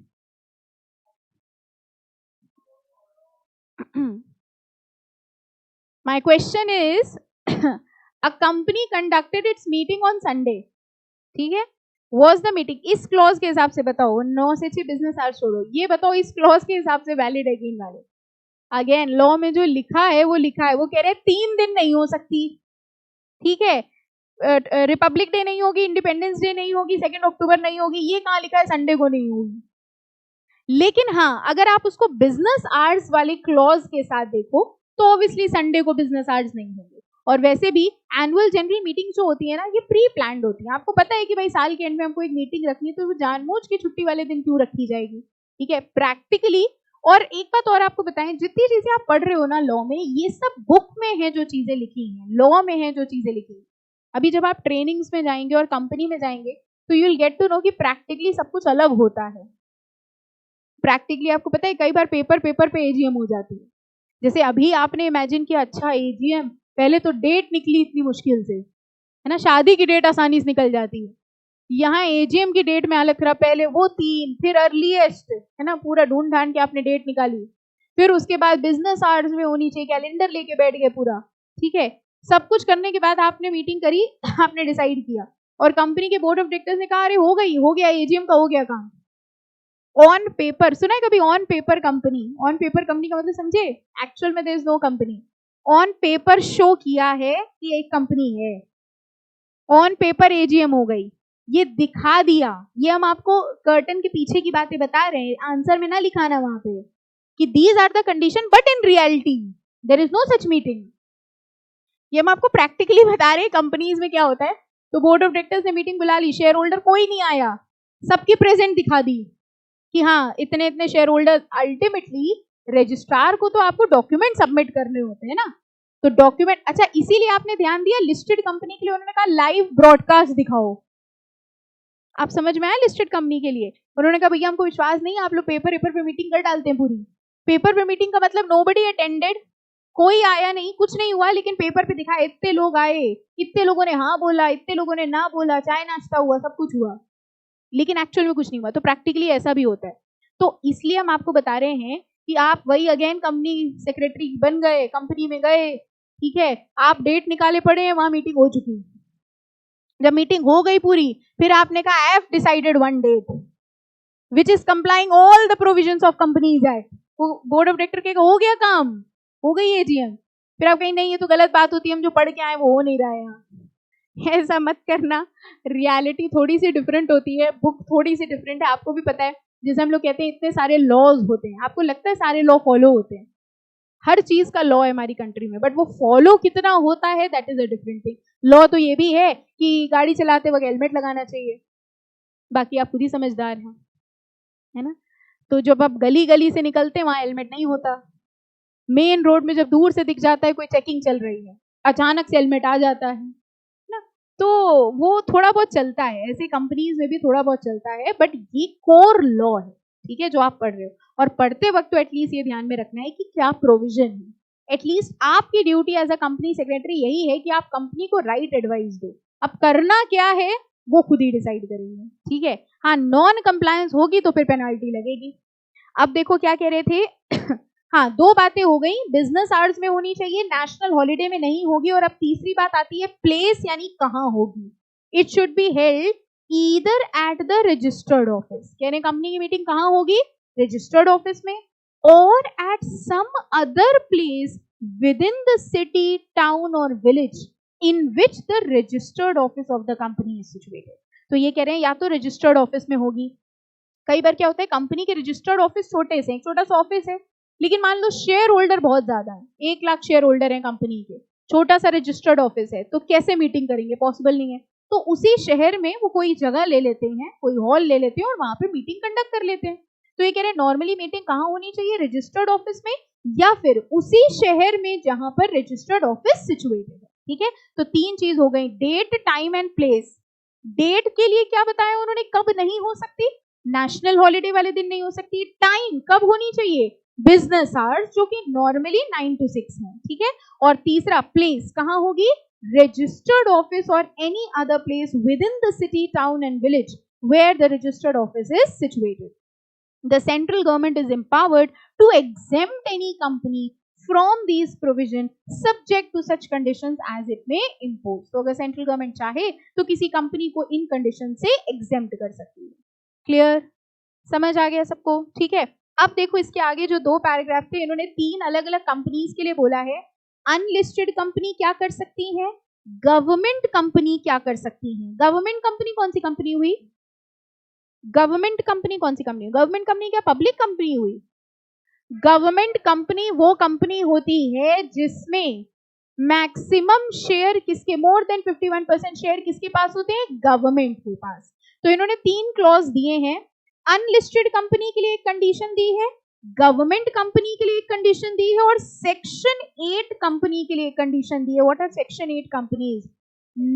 My question is a company conducted its meeting on Sunday, ठीक है, was the meeting इस क्लॉज के हिसाब से बताओ, 9 से 6 बिजनेस आवर्स छोड़ो, ये बताओ इस क्लॉज के हिसाब से वैलिड है कि इनवैलिड? अगेन लॉ में जो लिखा है वो लिखा है, वो कह रहे हैं 3 दिन नहीं हो सकती, ठीक है, रिपब्लिक डे नहीं होगी, इंडिपेंडेंस डे नहीं होगी, 2 अक्टूबर नहीं होगी, ये कहाँ लिखा है संडे को नहीं होगी। लेकिन हाँ अगर आप उसको बिजनेस आवर्स वाली क्लॉज के साथ देखो तो ऑब्वियसली संडे को बिजनेस आवर्स नहीं होंगे। और वैसे भी एनुअल जनरल मीटिंग जो होती है ना, ये प्री प्लान्ड होती है, आपको पता है कि भाई साल के एंड में हमको एक मीटिंग रखनी है, तो वो जानबूझ के छुट्टी वाले दिन क्यों रखी जाएगी, ठीक है, प्रैक्टिकली। और एक बात और आपको बताएं, जितनी चीजें आप पढ़ रहे हो ना लॉ में, ये सब बुक में है जो चीजें लिखी हैं, लॉ में है जो चीजें लिखी हैं। अभी जब आप ट्रेनिंग्स में जाएंगे और कंपनी में जाएंगे तो you will get to know कि प्रैक्टिकली सब कुछ अलग होता है। प्रैक्टिकली आपको पता है कई बार पेपर पे एजीएम हो जाती है। जैसे अभी आपने इमेजिन किया, अच्छा एजीएम, पहले तो डेट निकली इतनी मुश्किल से, है ना, शादी की डेट आसानी से निकल जाती है, यहाँ एजीएम की डेट में हालत खराब, पहले वो 3, फिर अर्लीस्ट, है ना, पूरा ढूंढ ढांड के आपने डेट निकाली, फिर उसके बाद बिजनेस आवर्स में होनी चाहिए, कैलेंडर लेके बैठ गए पूरा, ठीक है, सब कुछ करने के बाद आपने मीटिंग करी, आपने डिसाइड किया, और कंपनी के बोर्ड ऑफ डायरेक्टर्स ने कहा अरे हो गया एजीएम का हो गया काम। ऑन पेपर सुना है कभी? On paper company, on paper company का मतलब समझे, एक्चुअल में there is no company, on paper show किया है कि एक कंपनी है, ऑन पेपर एजीएम हो गई, ये दिखा दिया। ये हम आपको कर्टन के पीछे की बातें बता रहे हैं, आंसर में ना लिखाना वहां पे कि these are the condition but in reality there is no such meeting. ये हम आपको प्रैक्टिकली बता रहे हैं कंपनीज में क्या होता है। तो बोर्ड ऑफ डायरेक्टर्स ने मीटिंग बुला ली, शेयर होल्डर कोई नहीं आया, सबकी प्रेजेंट दिखा दी कि हाँ इतने इतने शेयर होल्डर। अल्टीमेटली रजिस्ट्रार को तो आपको डॉक्यूमेंट सबमिट करने होते हैं ना, तो डॉक्यूमेंट, अच्छा इसीलिए आपने ध्यान दिया लिस्टेड कंपनी के लिए उन्होंने कहा लाइव ब्रॉडकास्ट दिखाओ। आप समझ में आया? लिस्टेड कंपनी के लिए उन्होंने कहा भैया हमको विश्वास नहीं, आप लोग पेपर पे मीटिंग कर डालते हैं पूरी। पेपर पे मीटिंग का मतलब नोबडी अटेंडेड, कोई आया नहीं, कुछ नहीं हुआ, लेकिन पेपर पे दिखा इतने लोग आए, इतने लोगों ने हाँ बोला, इतने लोगों ने ना बोला, चाय नाश्ता हुआ, सब कुछ हुआ, लेकिन एक्चुअल में कुछ नहीं हुआ। तो प्रैक्टिकली ऐसा भी होता है। तो इसलिए हम आपको बता रहे हैं कि आप वही अगेन कंपनी सेक्रेटरी बन गए, कंपनी में गए, ठीक है, आप डेट निकाले पड़े हैं, वहां मीटिंग हो चुकी, जब मीटिंग हो गई पूरी, फिर आपने कहा I have decided one date which is complying all the provisions of companies act, board of director के हो गया काम, हो गई एजीएम, फिर आप कहीं नहीं ये तो गलत बात होती है, हम जो पढ़ के आए वो हो नहीं रहा है यहाँ। ऐसा मत करना, रियलिटी थोड़ी सी डिफरेंट होती है, बुक थोड़ी सी डिफरेंट है, आपको भी पता है। जैसे हम लोग कहते हैं इतने सारे लॉज होते हैं, आपको लगता है सारे लॉ फॉलो होते हैं? हर चीज का लॉ है हमारी कंट्री में, बट वो फॉलो कितना होता है that is a different thing. Law तो ये भी है कि गाड़ी चलाते वक्त हेलमेट लगाना चाहिए, बाकी आप खुद ही समझदार हैं, है ना। तो जब आप गली गली से निकलते हैं वहां हेलमेट नहीं होता, मेन रोड में जब दूर से दिख जाता है कोई चेकिंग चल रही है, अचानक से हेलमेट आ जाता है ना, तो वो थोड़ा बहुत चलता है, ऐसे कंपनीज में भी थोड़ा बहुत चलता है, बट ये कोर लॉ है, ठीक है, जो आप पढ़ रहे हो। और पढ़ते वक्त तो एटलीस्ट ये ध्यान में रखना है कि क्या प्रोविजन है। एटलीस्ट आपकी duty as a company secretary यही है कि आप कंपनी को राइट एडवाइस दो, अब करना क्या है वो खुद ही डिसाइड करेंगे, ठीक है। हाँ नॉन कंप्लायंस होगी तो फिर पेनाल्टी लगेगी। अब देखो क्या कह रहे थे हाँ 2 बातें हो गई, बिजनेस आवर्स में होनी चाहिए, नेशनल हॉलीडे में नहीं होगी। और अब तीसरी बात आती है प्लेस, यानी कहाँ होगी। It should be held either at the registered office, यानी कंपनी की मीटिंग कहाँ होगी? रजिस्टर्ड ऑफिस में, or at some other place within the city, town or village in which the registered office of the company is situated. तो ये कह रहे हैं या तो रजिस्टर्ड ऑफिस में होगी, कई बार क्या होता है कंपनी के रजिस्टर्ड ऑफिस छोटे से, एक छोटा सा ऑफिस है, लेकिन मान लो शेयर होल्डर बहुत ज्यादा है, 1 लाख शेयर होल्डर है कंपनी के, छोटा सा रजिस्टर्ड ऑफिस है, तो कैसे मीटिंग करेंगे, पॉसिबल नहीं है। तो उसी शहर में वो कोई जगह ले लेते हैं, कोई हॉल ले लेते हैं और वहां पे मीटिंग कंडक्ट कर लेते हैं। तो ये कह रहे हैं नॉर्मली मीटिंग कहाँ होनी चाहिए, रजिस्टर्ड ऑफिस में या फिर उसी शहर में जहां पर रजिस्टर्ड ऑफिस सिचुएटेड है। ठीक है, तो 3 चीज हो गई, date, time and place. Date के लिए क्या बताया उन्होंने, कब नहीं हो सकती, नेशनल हॉलिडे वाले दिन नहीं हो सकती। टाइम कब होनी चाहिए, बिजनेस आवर्स, जो कि नॉर्मली 9 to 6 है। ठीक है, और तीसरा प्लेस कहाँ होगी, registered office or any other place within the city, town and village where the registered office is situated. The central government is empowered to exempt any company from these provisions subject to such conditions as it may impose. तो अगर central government चाहे तो किसी company को इन condition से exempt कर सकती है। क्लियर, समझ आ गया सबको? ठीक है, अब देखो इसके आगे जो 2 पैराग्राफ थे, इन्होंने 3 अलग अलग कंपनीज के लिए बोला है। अनलिस्टेड कंपनी क्या कर सकती है, गवर्नमेंट कंपनी क्या कर सकती है। गवर्नमेंट कंपनी कौन सी कंपनी हुई, गवर्नमेंट कंपनी कौन सी कंपनी, गवर्नमेंट कंपनी क्या पब्लिक कंपनी हुई। गवर्नमेंट कंपनी वो कंपनी होती है जिसमें मैक्सिमम शेयर किसके, मोर देन 51% शेयर किसके पास होते हैं, गवर्नमेंट के पास। तो इन्होंने 3 क्लॉज दिए हैं। अनलिस्टेड कंपनी के लिए एक कंडीशन दी है, गवर्नमेंट कंपनी के लिए एक कंडीशन दी है और सेक्शन 8 कंपनी के लिए एक कंडीशन दी है। What are section 8 companies,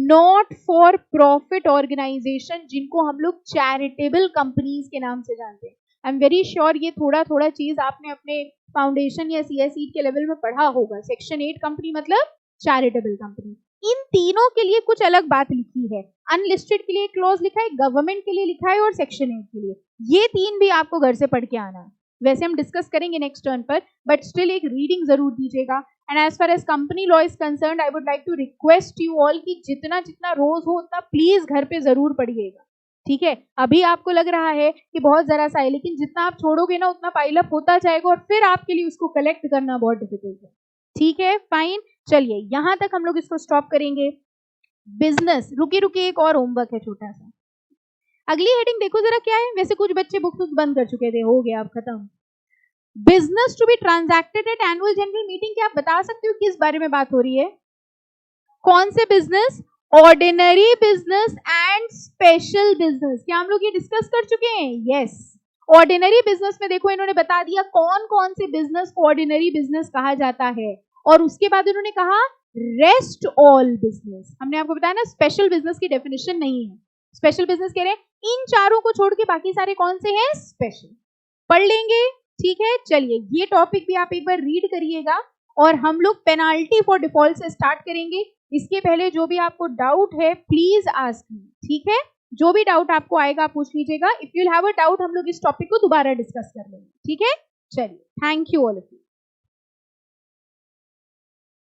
not for profit organization, जिनको हम लोग चैरिटेबल कंपनीज के नाम से जानते हैं। आई एम वेरी श्योर ये थोड़ा थोड़ा चीज आपने अपने फाउंडेशन या सीएसई के लेवल में पढ़ा होगा। सेक्शन 8 कंपनी मतलब चैरिटेबल कंपनी। इन तीनों के लिए कुछ अलग बात लिखी है, अनलिस्टेड के लिए क्लॉज लिखा है, गवर्नमेंट के लिए लिखा है और सेक्शन 8 के लिए। ये 3 भी आपको घर से पढ़ के आना है। वैसे हम डिस्कस करेंगे नेक्स्ट टर्न पर, बट स्टिल एक रीडिंग जरूर दीजिएगा। And as far as company law is concerned, I would like to request you all कि जितना जितना रोज हो उतना प्लीज घर पे जरूर पढ़िएगा। ठीक है, अभी आपको लग रहा है कि बहुत जरा सा है, लेकिन जितना आप छोड़ोगे ना उतना पाइल अप होता जाएगा और फिर आपके लिए उसको कलेक्ट करना बहुत डिफिकल्ट है। ठीक है, फाइन, चलिए यहां तक हम लोग इसको स्टॉप करेंगे। बिजनेस, रुकी रुकी एक और होमवर्क है छोटा सा। अगली हेडिंग देखो जरा क्या है, वैसे कुछ बच्चे बुक्स बंद कर चुके थे, हो गया अब खत्म। Business to be transacted at annual general meeting, क्या आप बता सकते हो किस बारे में बात हो रही है, कौन से business, ordinary business and special business. क्या हम लोग ये डिस्कस कर चुके हैं, यस। ऑर्डिनरी बिजनेस में देखो इन्होंने बता दिया कौन कौन से बिजनेस को ऑर्डिनरी बिजनेस कहा जाता है, और उसके बाद उन्होंने कहा रेस्ट ऑल बिजनेस। हमने आपको बताया ना स्पेशल बिजनेस की डेफिनेशन नहीं है, स्पेशल बिजनेस कह रहे हैं इन चारों को छोड़ के बाकी सारे कौन से हैं, स्पेशल। पढ़ लेंगे, ठीक है। चलिए ये टॉपिक भी आप एक बार रीड करिएगा और हम लोग पेनाल्टी फॉर डिफॉल्ट से स्टार्ट करेंगे। इसके पहले जो भी आपको डाउट है प्लीज आस्क मी, ठीक है। जो भी डाउट आपको आएगा आप पूछ लीजिएगा। If you have a doubt हम लोग इस टॉपिक को दोबारा डिस्कस कर लेंगे, ठीक है। चलिए, thank you all of you.